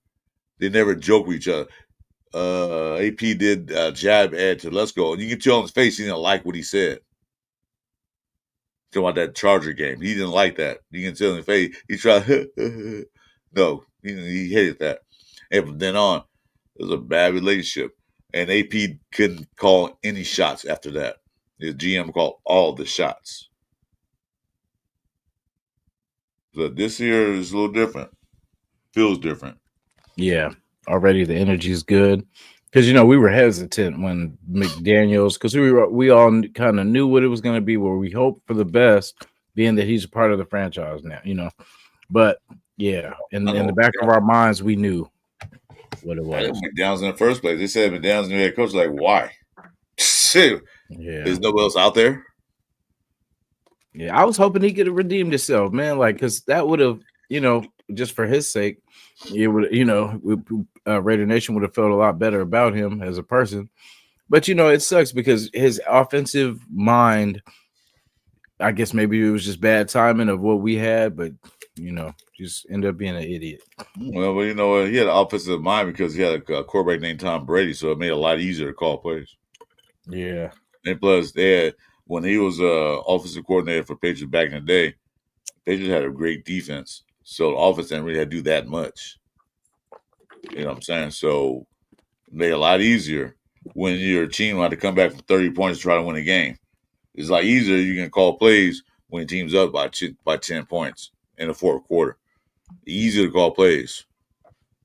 They never joked with each other. AP did jab at Telesco, and you can tell on his face he didn't like what he said. Talking about that Charger game, he didn't like that. You can tell in his face he tried. No, he hated that. And from then on, it was a bad relationship. And AP couldn't call any shots after that. His GM called all the shots. But this year is a little different. Feels different. Yeah, already the energy is good because we were hesitant when McDaniels, because we all kind of knew what it was going to be, where we hoped for the best, being that he's a part of the franchise now. But yeah, in the back of our minds, we knew what it I was. didn't McDaniels in the first place. They said McDaniels new head coach. Like, why? Shit. Yeah, There's nobody else out there. Yeah, I was hoping he could have redeemed himself, man. Like, because that would have, just for his sake, it would, Raider Nation would have felt a lot better about him as a person. But it sucks because his offensive mind, I guess maybe it was just bad timing of what we had, but just ended up being an idiot. Well, but he had an offensive mind because he had a quarterback named Tom Brady, so it made it a lot easier to call plays. Yeah. And plus, when he was offensive coordinator for Patriots back in the day, Patriots had a great defense, so the offense didn't really have to do that much. You know what I'm saying? So it made it a lot easier when your team had to come back from 30 points to try to win a game. It's like easier you can call plays when your team's up by 10 points in the fourth quarter. Easier to call plays.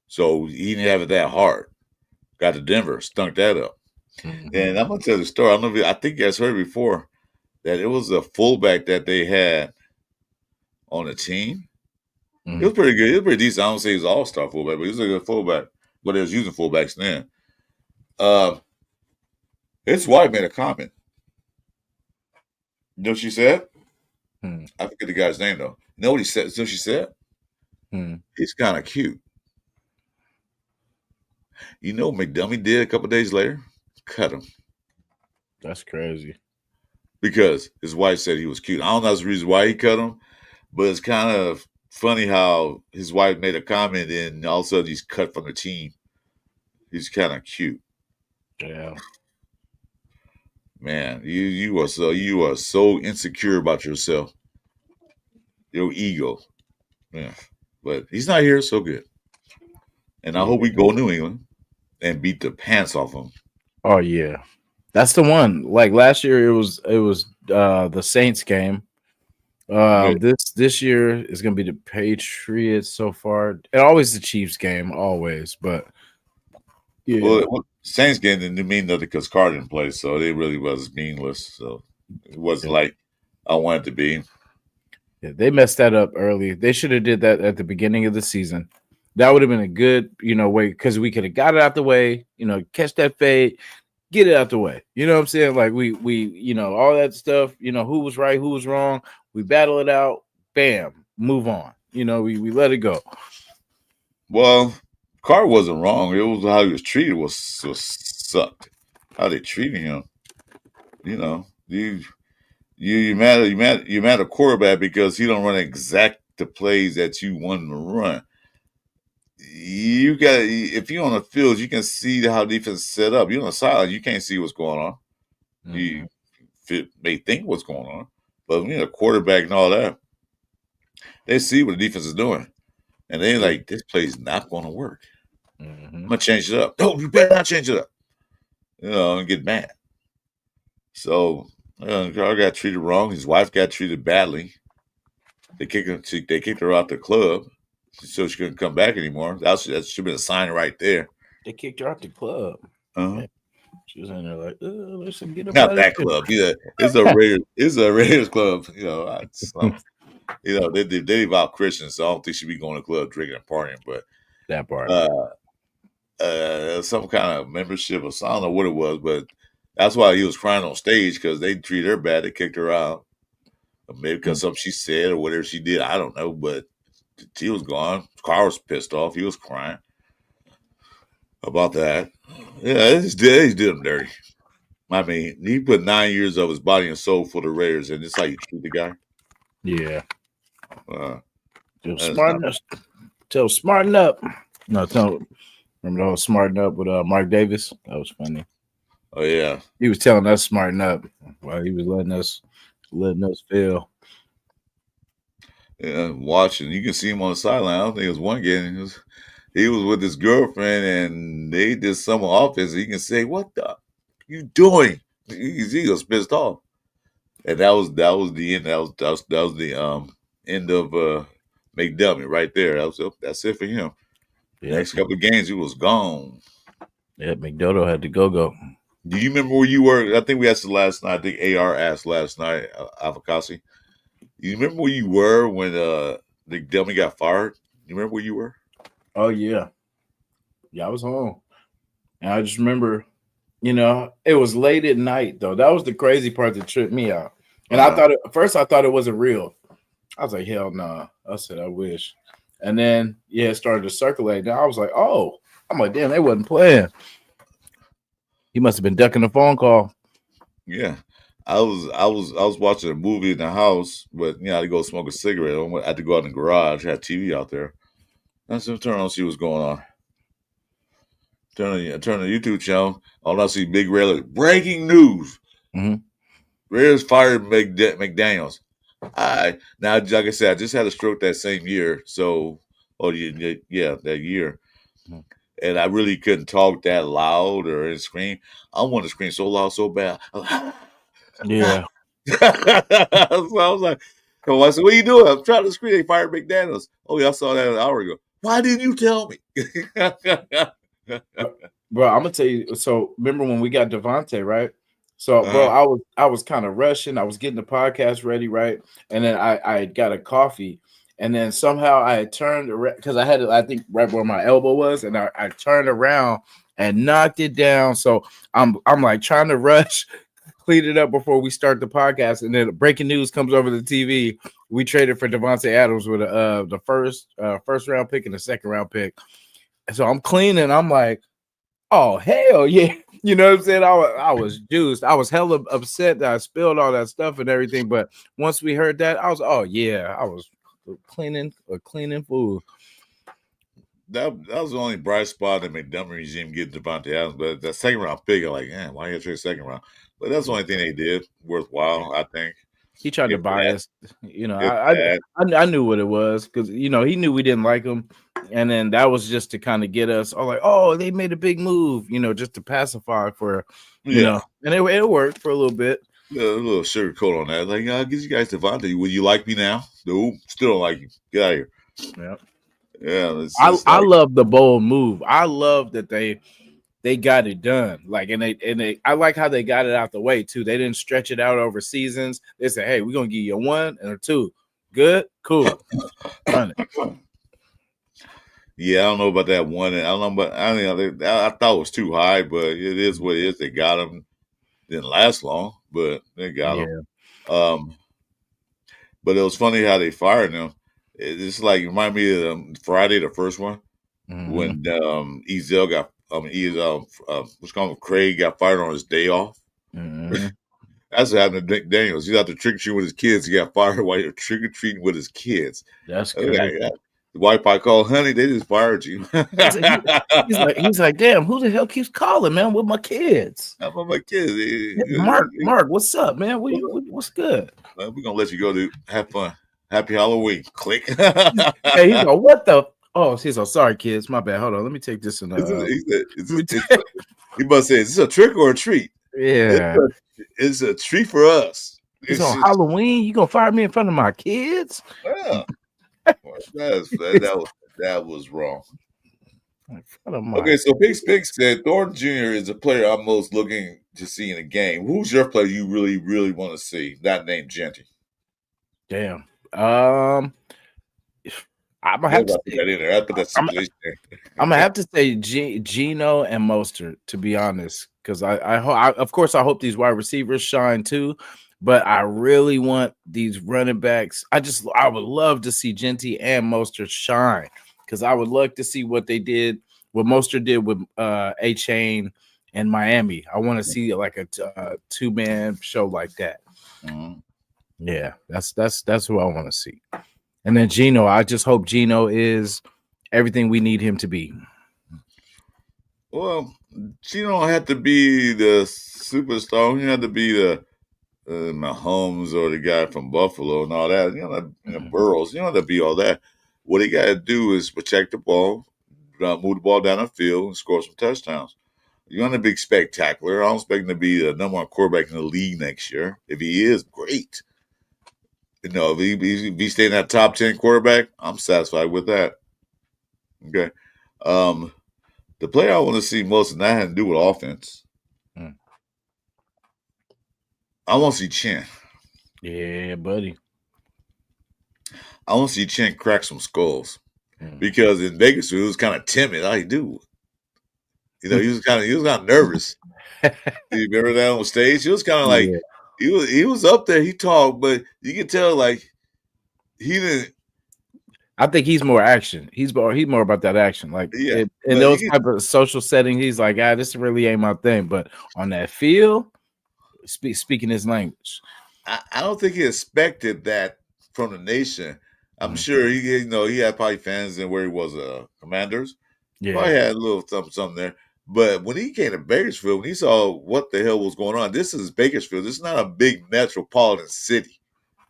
So he didn't have it that hard. Got to Denver, stunk that up. Mm-hmm. And I'm gonna tell the story. I think you guys heard before that it was a fullback that they had on the team. Mm-hmm. It was pretty good. It was pretty decent. I don't say he was an all-star fullback, but he was a good fullback. But they was using fullbacks then. His wife made a comment. You know what she said? I forget the guy's name though. You know what he said? So she said, he's kind of cute. You know what McDummy did a couple days later? Cut him. That's crazy. Because his wife said he was cute. I don't know the reason why he cut him, but it's kind of funny how his wife made a comment and all of a sudden he's cut from the team. He's kind of cute. Yeah. Man, you are so insecure about yourself. Your ego. Yeah. But he's not here, so good. And I hope we go to New England and beat the pants off him. Oh yeah. That's the one. Like last year it was the Saints game. This year is gonna be the Patriots so far. And always the Chiefs game, always, but yeah. Well, Saints game didn't mean nothing because Carr didn't play, so they really was meaningless. So it wasn't like I wanted to be. Yeah, they messed that up early. They should have did that at the beginning of the season. That would have been a good, way, because we could have got it out the way, catch that fade, get it out the way. You know what I'm saying? Like we all that stuff, who was right, who was wrong. We battle it out, bam, move on. We let it go. Well, Carr wasn't wrong. It was how he was treated was sucked. How they treated him. You mad a quarterback because he don't run exact the plays that you want him to run. You got if you're on the field, you can see how defense is set up. You're on the sideline, you can't see what's going on. Mm-hmm. You may think what's going on, but when you're a quarterback and all that, they see what the defense is doing, and they're like, "This play's not going to work. Mm-hmm. I'm gonna change it up." No, you better not change it up. And get mad. So Carr got treated wrong. His wife got treated badly. They kicked her out the club, so she couldn't come back anymore. That should have been a sign right there. They kicked her out the club. Uh-huh. She was in there like, listen, get up. Not that club. Yeah, it's a Raiders club. They devout Christians, so I don't think she'd be going to the club drinking and partying. But that part, some kind of membership or something. I don't know what it was, but that's why he was crying on stage because they treated her bad. They kicked her out, maybe because something she said or whatever she did. I don't know, but she was gone. Carr was pissed off. He was crying. about that. Yeah, he did him dirty. I mean, he put 9 years of his body and soul for the Raiders, and this how you treat the guy. Yeah. Uh, that's not. Smarten up. Tell smarten up. No, remember the whole smarten up with Mark Davis? That was funny. Oh yeah, He was telling us smarten up while he was letting us feel. yeah. Watching, you can see him on the sideline. I don't think it was one game. He was with his girlfriend, and they did some offense. You can say, "What the you doing?" He was pissed off, and that was the end. That was the end of McDummy right there. That's it for him. Yeah. Next couple of games, he was gone. Yeah, McDodo had to go. Do you remember where you were? I think we asked it last night. I think AR asked last night, Avocasi. You remember where you were when the dummy got fired? You remember where you were? Oh yeah. Yeah, I was home. And I just remember, it was late at night though. That was the crazy part that tripped me out. And I thought at first I thought it wasn't real. I was like, hell no. Nah. I said, I wish. And then it started to circulate. Now I was like, oh, I'm like, damn, they wasn't playing. He must have been ducking the phone call. Yeah. I was watching a movie in the house, but I had to go smoke a cigarette. I had to go out in the garage, had TV out there. I said, turn on, see what's going on. Turn on the YouTube channel. All I see big red like, breaking news. Mm-hmm. Raiders fired McDaniels. Now, like I said, I just had a stroke that same year. So, that year. Mm-hmm. And I really couldn't talk that loud or scream. I wanted to scream so loud, so bad. Yeah. So I was like, "Come on!" I said, "What are you doing?" I'm trying to scream. They fired McDaniels. Oh yeah, I saw that an hour ago. Why didn't you tell me? Bro, I'm gonna tell you. So remember when we got Devontae, right? So, bro, I was kind of rushing. I was getting the podcast ready, right? And then I got a coffee, and then somehow I had turned around because I had it, I think, right where my elbow was, and I turned around and knocked it down. So I'm like trying to rush, clean it up before we start the podcast, and then breaking news comes over the TV. We traded for Devontae Adams with the first round pick and the second round pick. So I'm cleaning. I'm like, oh hell yeah. You know what I'm saying? I was juiced. I was hella upset that I spilled all that stuff and everything. But once we heard that, I was, oh yeah, I was cleaning food. That was the only bright spot in Montgomery regime getting Devontae Adams. But that second round pick, I'm like, man, why you trade second round? But that's the only thing they did worthwhile, I think. He tried to buy us. That. I knew what it was because he knew we didn't like him, and then that was just to kind of get us all like, oh, they made a big move, just to pacify for, and it worked for a little bit. A little sugar coat on that. Like, I'll get you guys Devontae. Would you like me now? No, still don't like you. Get out of here. Yeah. Yeah. I love the bold move. I love that they got it done. Like, and they I like how they got it out the way too. They didn't stretch it out over seasons. They said, hey, we're gonna give you a 1 and a 2. Good, cool. Run it. Yeah, I don't know about that one. I don't know, but I thought it was too high, but it is what it is. They got him. Didn't last long, but they got him. But it was funny how they fired him. It's like it reminded me of Friday, the first one, when Ezel got what's called Craig got fired on his day off. Mm-hmm. That's what happened to Nick Daniels. He's out there trick or treating with his kids. He got fired while you're trick or treating with his kids. That's crazy. The wife I called, honey, they just fired you. he's like, damn, who the hell keeps calling, man? With my kids. How about my kids? Mark, what's up, man? What's good? We're gonna let you go to have fun. Happy Halloween. Click. Hey, he's like, what the? Oh, he's like, sorry, kids. My bad. Hold on. Let me take this. He must say, is this a trick or a treat? Yeah. It's a treat for us. It's on Halloween. You gonna fire me in front of my kids? Yeah. That was wrong. Okay, so Pig said Thornton Jr. is the player I'm most looking to see in a game. Who's your player you really, really want to see? Not named Genty. Damn. I'm gonna have to put that in there. I'm gonna have to say Gino and Mostert, to be honest, because I of course I hope these wide receivers shine too, but I really want these running backs. I would love to see Genty and Mostert shine because I would love to see what they did what Mostert did with A Chain and Miami. I want to see like a 2-man show like that. Mm-hmm. Yeah, that's what I want to see. And then Geno, I just hope Geno is everything we need him to be. Well, she don't have to be the superstar. You have to be the Mahomes or the guy from Buffalo and all that. Burrows. You don't have to be all that. What he got to do is protect the ball, move the ball down the field, and score some touchdowns. You're going to be spectacular. I don't expect him to be the number one quarterback in the league next year. If he is, great. If he stay in that top 10 quarterback, I'm satisfied with that. Okay. The player I want to see most, and that had to do with offense. I want to see Chin. Yeah, buddy. I want to see Chin crack some skulls because in Vegas he was kind of timid. I do. He was kind of nervous. You remember that on stage? He was kind of like he was up there. He talked, but you could tell like he didn't. I think he's more action. He's more about that action. Like in those type of social settings, he's like, this really ain't my thing. But on that field, speaking his language. I don't think he expected that from the nation. I'm sure he had probably fans in where he was Commanders. Yeah. Probably had a little something there. But when he came to Bakersfield, when he saw what the hell was going on, this is Bakersfield. This is not a big metropolitan city.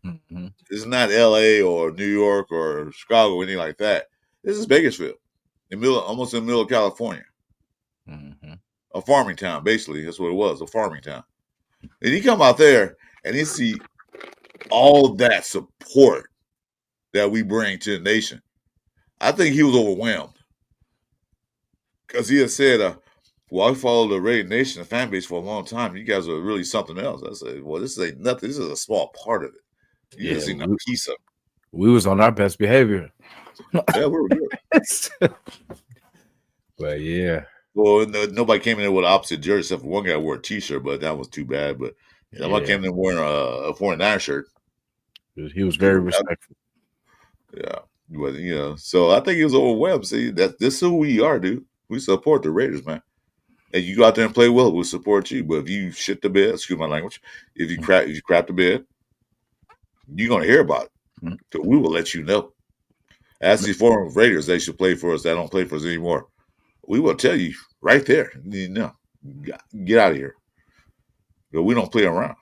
Mm-hmm. This is not L.A. or New York or Chicago or anything like that. This is Bakersfield, almost in the middle of California. Mm-hmm. A farming town, basically. That's what it was, a farming town. And he come out there and he see all that support that we bring to the nation. I think he was overwhelmed. Because he had said, I followed the Raider Nation, the fan base, for a long time. You guys are really something else. I said, well, this ain't nothing. This is a small part of it. You just seen a piece of it. We was on our best behavior. Yeah, we were good. But yeah. Well, nobody came in there with an opposite jersey except for one guy wore a T-shirt, but that was too bad. But nobody came in wearing a 49 shirt. He was very respectful. Yeah. But, so I think he was overwhelmed. See, this is who we are, dude. We support the Raiders, man. And you go out there and play well, we'll support you. But if you shit the bed, excuse my language, if you crap the bed, you're gonna hear about it. So we will let you know. Ask these former Raiders they should play for us. They don't play for us anymore. We will tell you right there. Get out of here. But we don't play around.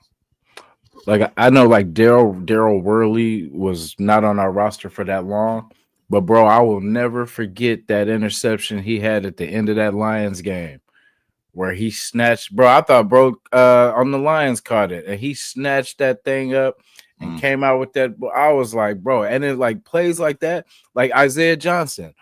Like I know, like Daryl Worley was not on our roster for that long, but bro, I will never forget that interception he had at the end of that Lions game, where he snatched. Bro, I thought on the Lions caught it, and he snatched that thing up and came out with that. I was like, bro, and it like plays like that, like Isaiah Johnson,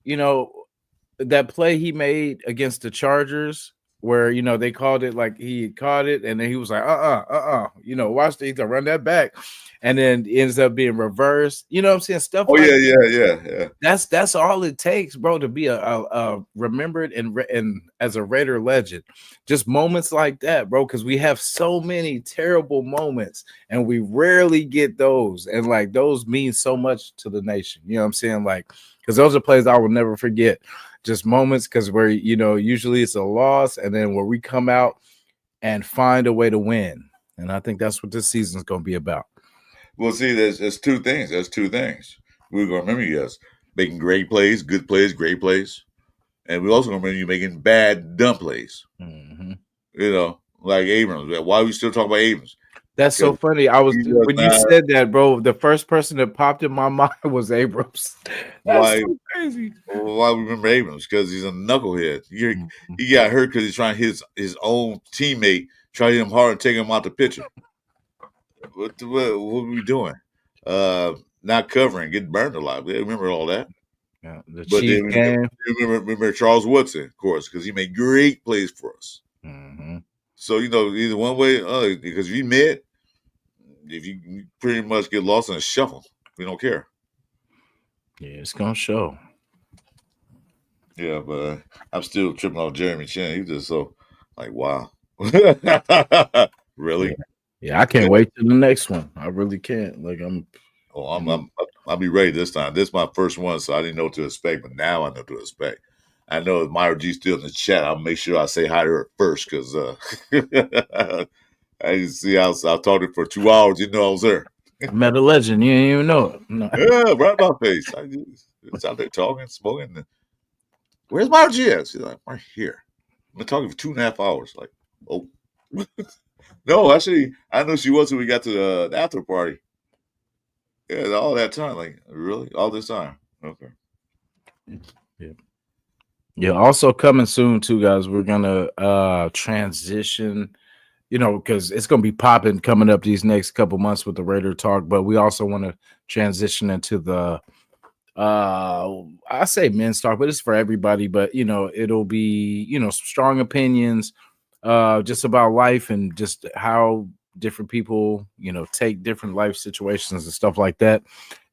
that play he made against the Chargers. Where they called it like he caught it, and then he was like, watch the, he's gonna run that back, and then it ends up being reversed. You know what I'm saying? Stuff. Oh like yeah. That's all it takes, bro, to be a remembered and as a Raider legend. Just moments like that, bro, because we have so many terrible moments, and we rarely get those, and like those mean so much to the nation. You know what I'm saying? Like, because those are plays I will never forget. Just moments, because we're usually it's a loss, and then where we come out and find a way to win, and I think that's what this season is going to be about. Well, see, there's two things. We're going to remember you as making great plays, good plays, great plays, and we're also going to remember you making bad, dumb plays. Mm-hmm. Like Abrams. Why are we still talking about Abrams? That's so funny. When you said that, bro, the first person that popped in my mind was Abrams. That's so crazy. Why we remember Abrams? Because he's a knucklehead. He got hurt because he's trying to hit his own teammate, try to hit him hard and take him out the picture. What are we doing? Not covering, getting burned a lot. We remember all that. Yeah, remember Charles Woodson, of course, because he made great plays for us. Mm-hmm. So, either one way or other, because if you pretty much get lost in a shuffle, we don't care. Yeah, it's going to show. Yeah, but I'm still tripping on Jeremy Chin. He's just so, like, wow. Really? Yeah, I can't wait to the next one. I really can't. Like, I'll be ready this time. This is my first one, so I didn't know what to expect, but now I know what to expect. I know if Myra G's still in the chat, I'll make sure I say hi to her first because I didn't see I talked to her for 2 hours. You know I was there. Met a legend. You didn't even know it. No. Yeah, right in my face. I was out there talking, smoking. And, where's Myra G at? She's like, right here. I've been talking for 2.5 hours. Like, oh. No, actually, I know she was when we got to the after party. Yeah, all that time. Like, really? All this time? Okay. Yeah. Yeah. Also coming soon too, guys. We're gonna transition. Because it's gonna be popping coming up these next couple months with the Raider talk. But we also want to transition into the I say men's talk, but it's for everybody. But it'll be some strong opinions, just about life and just how different people take different life situations and stuff like that,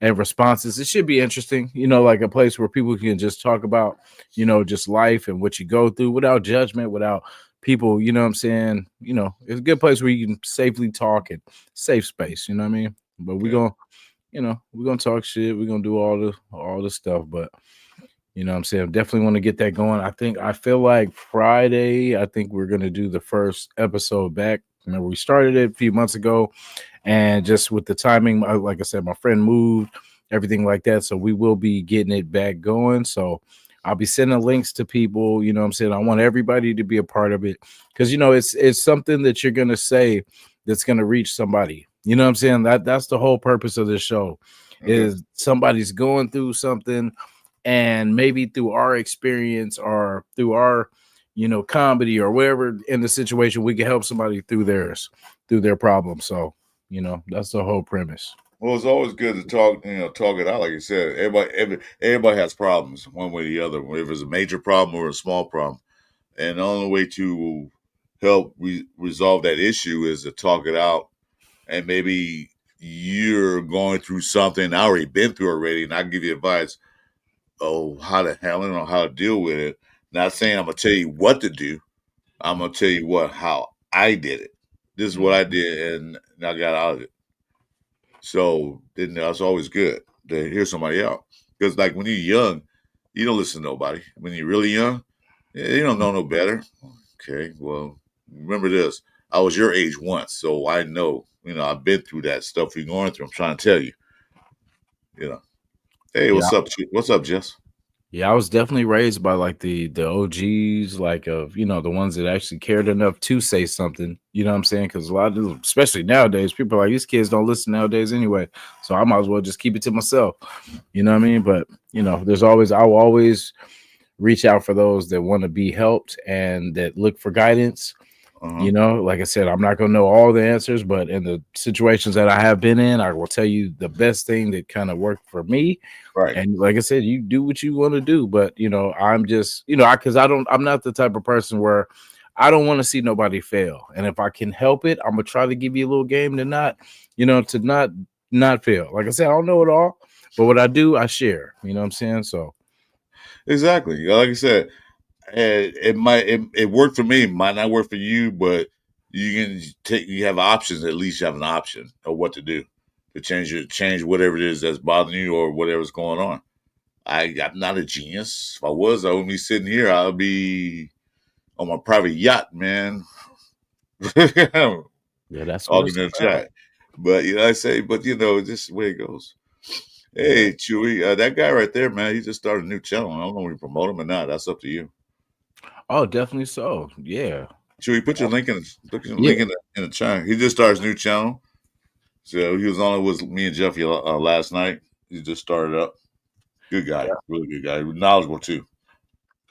and responses. It should be interesting, like a place where people can just talk about just life and what you go through without judgment, without people, what I'm saying. It's a good place where you can safely talk and safe space, what I mean. But we're gonna talk shit. We're gonna do all the stuff, but what I'm saying, definitely want to get that going. I feel like Friday, I think we're gonna do the first episode back. Remember, we started it a few months ago, and just with the timing, like I said, my friend moved, everything like that. So we will be getting it back going. So I'll be sending links to people, what I'm saying. I want everybody to be a part of it because it's something that you're gonna say that's gonna reach somebody. You know what I'm saying? That's the whole purpose of this show. Okay. Is somebody's going through something, and maybe through our experience or through our comedy or wherever in the situation, we can help somebody through their problem. So that's the whole premise. Well, it's always good to talk, talk it out. Like you said, everybody has problems one way or the other, whether it's a major problem or a small problem. And the only way to help resolve that issue is to talk it out. And maybe you're going through something I already been through already, and I can give you advice how to handle it or how to deal with it. Not saying I'm gonna tell you what to do. I'm gonna tell you how I did it. This is what I did, and I got out of it. So then that's always good to hear somebody out. Because like when you're young, you don't listen to nobody. When you're really young, you don't know no better. Okay, well, remember this. I was your age once, so I know, I've been through that stuff you're going through. I'm trying to tell you. Hey, Yeah. what's up? What's up, Jess? Yeah, I was definitely raised by like the OGs, like of the ones that actually cared enough to say something. You know what I'm saying? Because a lot of them, especially nowadays, people are like, these kids don't listen nowadays anyway. So I might as well just keep it to myself. You know what I mean? But I will always reach out for those that want to be helped and that look for guidance. Like I said, I'm not gonna know all the answers, but in the situations that I have been in, I will tell you the best thing that kind of worked for me. Right. And like I said, you do what you want to do, but I'm just, I'm not the type of person where I don't want to see nobody fail. And if I can help it, I'm gonna try to give you a little game to not fail. Like I said, I don't know it all, but what I do, I share. You know what I'm saying? So Exactly. Like I said, it worked for me. It might not work for you, but you have options. At least you have an option of what to do to change whatever it is that's bothering you or whatever's going on. I'm not a genius. If I was, I wouldn't be sitting here. I'll be on my private yacht, man. yeah, that's what Talking it's in the about. chat. But I say, this is the way it goes. Hey, Yeah. Chewy, that guy right there, man, he just started a new channel. I don't know if we promote him or not. That's up to you. Oh, definitely so. Yeah. Chewy, put your link Yeah. in the chat. He just started his new channel. So he was on it with me and Jeffy last night. He just started up. Good guy, really good guy, knowledgeable too.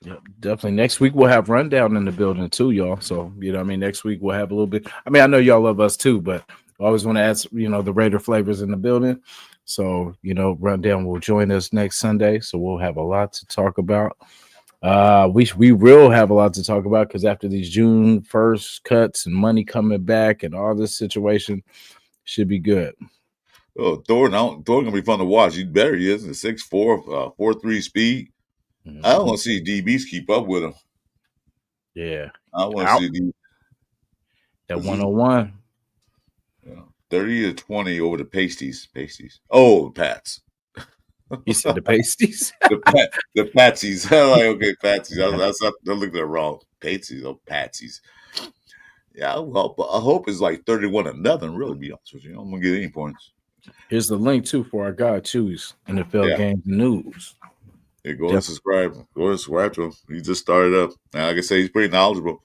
Yeah, definitely. Next week we'll have Rundown in the building too, y'all. So next week we'll have a little bit. I mean, I know y'all love us too, but I always want to add, the Raider flavors in the building. So Rundown will join us next Sunday. So we'll have a lot to talk about. We will have a lot to talk about because after these June 1st cuts and money coming back and all this situation, should be good. Oh, Thornton gonna be fun to watch. He better. He is a 6'4", 4.3 speed. I don't want to see DBs keep up with him. Yeah, I want to see the that 101. 30 to 20 over the pasties. Oh, Pats. You said the pasties. The Patsies. I'm like, okay, Patsies. I looked at it wrong. Patsies, oh Patsies. Yeah, I hope it's like 31 to nothing. Really, be honest with you, I'm gonna get any points. Here's the link too for our guy Choose NFL Yeah, games and news. yeah. Go and Def- subscribe. Go and subscribe to him. He just started up. Now, like I say, he's pretty knowledgeable.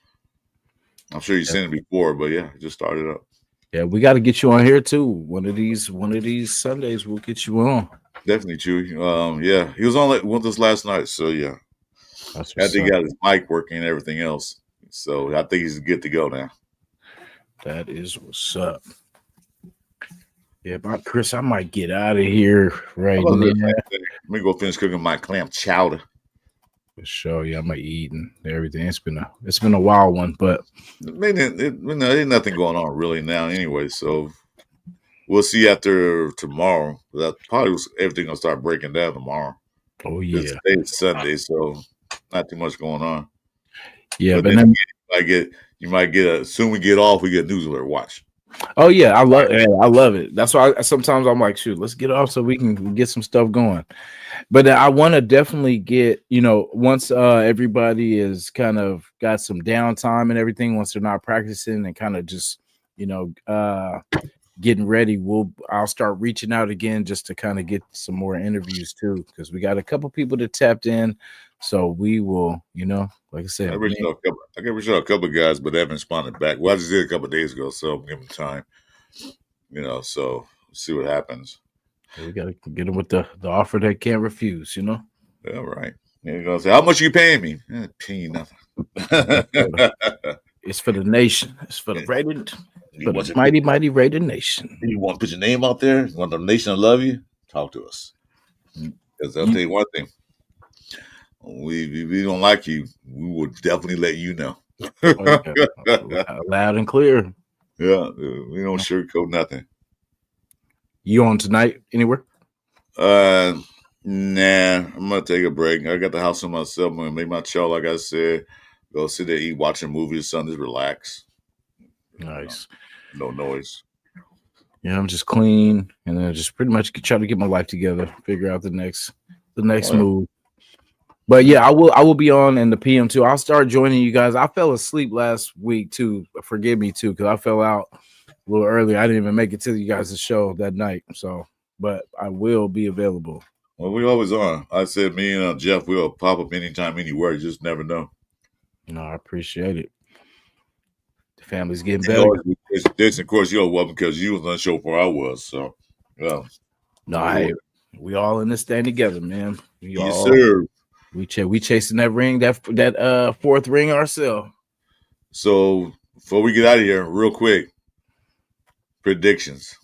I'm sure you've seen it before, but yeah, he just started up. yeah, we got to get you on here too. One of these Sundays, we'll get you on. Definitely, Chewy. Yeah, he was on with us last night, so yeah, That's I what's think he up. got his mic working and everything else. So I think he's good to go now. That is what's up. Yeah, but Chris, I might get out of here right How about this? now. Let me go finish cooking my clam chowder. For sure. Yeah, I might eat and everything. It's been a wild one, but There's nothing going on really now anyway. So we'll see after tomorrow. That probably everything gonna start breaking down tomorrow. oh Because yeah. today's Sunday, so not too much going on. Yeah, But but then then you might get a soon we get off, we get a news alert. Watch. oh yeah, I love it. That's why sometimes I'm like, shoot, let's get off so we can get some stuff going. But I want to definitely get, once everybody is kind of got some downtime and everything, once they're not practicing and kind of just, getting ready, I'll start reaching out again just to kind of get some more interviews too, because we got a couple people that tapped in. So we will, like I said, I can reach out a couple of guys, but they haven't responded back. Well, I just did a couple of days ago, so I'm giving them time. So see what happens. we got to get them with the offer they can't refuse, Yeah, right. You're gonna say, how much are you paying me? Paying you nothing. It's for the nation. It's for the rated, You for want the to mighty rated nation. you want to put your name out there? You want the nation to love you? Talk to us. Because I'll tell you one thing. We don't like you, we will definitely let you know. Oh, yeah. Loud and clear. Yeah, we don't sugarcoat nothing. You on tonight anywhere? Nah, I'm gonna take a break. I got the house to myself. I'm gonna make my chow, like I said. Go sit there, eat, watch a movie or something, just relax. Nice. No noise. Yeah, I'm just clean and then just pretty much try to get my life together, figure out the next move. But yeah, I will be on in the PM too. I'll start joining you guys. I fell asleep last week too. Forgive me too, because I fell out a little early. I didn't even make it to you guys' show that night. So, but I will be available. Well, we always are. I said me and Jeff will pop up anytime, anywhere. You just never know. I appreciate it. The family's getting better. This, of course, you're welcome because you was on the show before I was. So, yeah. No, we all in this thing together, man. Yes, sir. We chasing that ring, that fourth ring ourselves. So before we get out of here, real quick, predictions.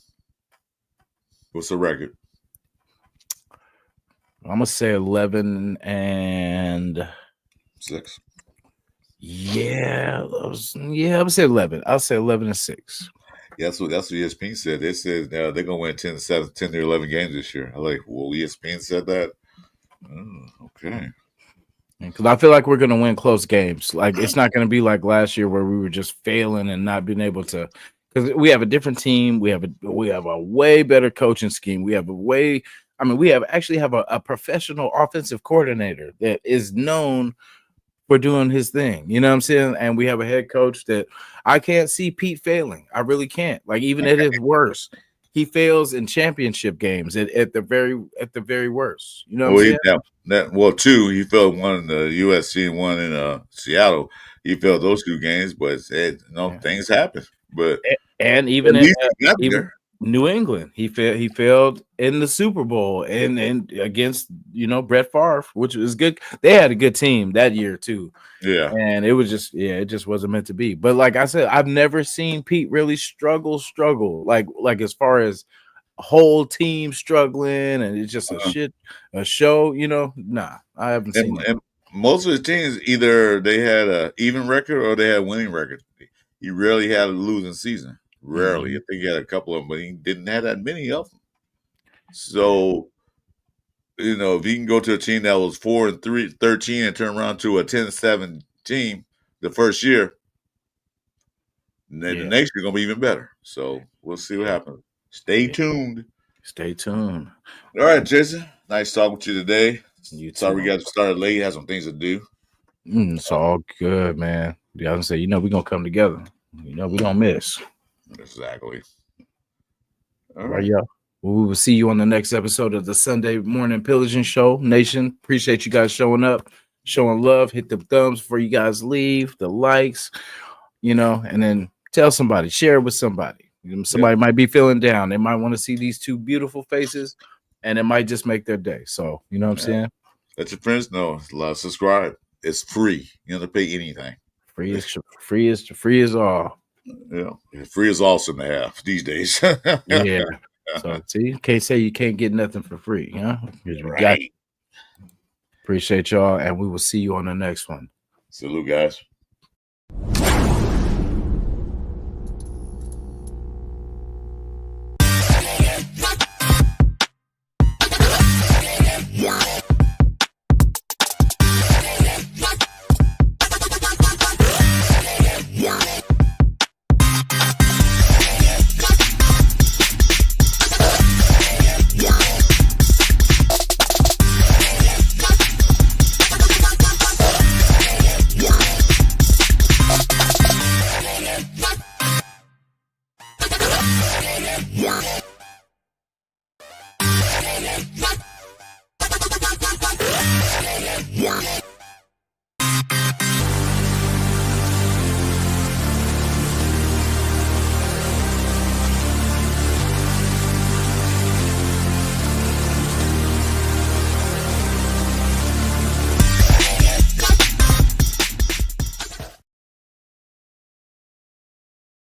What's the record? I'm gonna say 11-6. Yeah, I'm gonna say 11. I'll say 11-6. Yeah, that's what ESPN said. They said they're gonna win 10 to 11 games this year. I like, well, ESPN said that. Oh, okay. Because I feel like we're gonna win close games. Like it's not gonna be like last year where we were just failing and not being able to. Because we have a different team. We have a way better coaching scheme. We have actually have a professional offensive coordinator that is known for doing his thing. You know what I'm saying? And we have a head coach that I can't see Pete failing. I really can't. Like even at his worst, he fails in championship games at the very worst. You know what I'm saying? Two, he failed one in the USC and one in Seattle. He failed those two games, but things happen. But and even even New England, he failed in the Super Bowl and against Brett Favre, which was good. They had a good team that year too. Yeah, and it just wasn't meant to be. But like I said, I've never seen Pete really struggle like as far as whole team struggling and it's just a show. Nah, I haven't seen that. And most of the teams either they had a even record or they had a winning record. He rarely had a losing season. Rarely. I think he had a couple of them, but he didn't have that many of them. So, if he can go to a team that was 4-13 and turn around to a 10-7 team the first year, then the next year going to be even better. So, we'll see what happens. Stay tuned. Stay tuned. All right, Jason. Nice talking with you today. You too. Sorry we got started late. Had some things to do. It's all good, man. Yeah, I was gonna say, we're gonna come together. We don't miss. Exactly. All right, y'all. Well, we will see you on the next episode of the Sunday Morning Pillaging Show. Nation, appreciate you guys showing up, showing love. Hit the thumbs before you guys leave, the likes, and then tell somebody, share it with somebody. Somebody might be feeling down. They might want to see these two beautiful faces, and it might just make their day. So, you know what I'm saying? Let your friends know. Subscribe. It's free. You don't have to pay anything. Free is all. Yeah, free is awesome to have these days. Yeah. So see, can't say you can't get nothing for free, huh? Because we got you. Appreciate y'all, and we will see you on the next one. Salute, guys.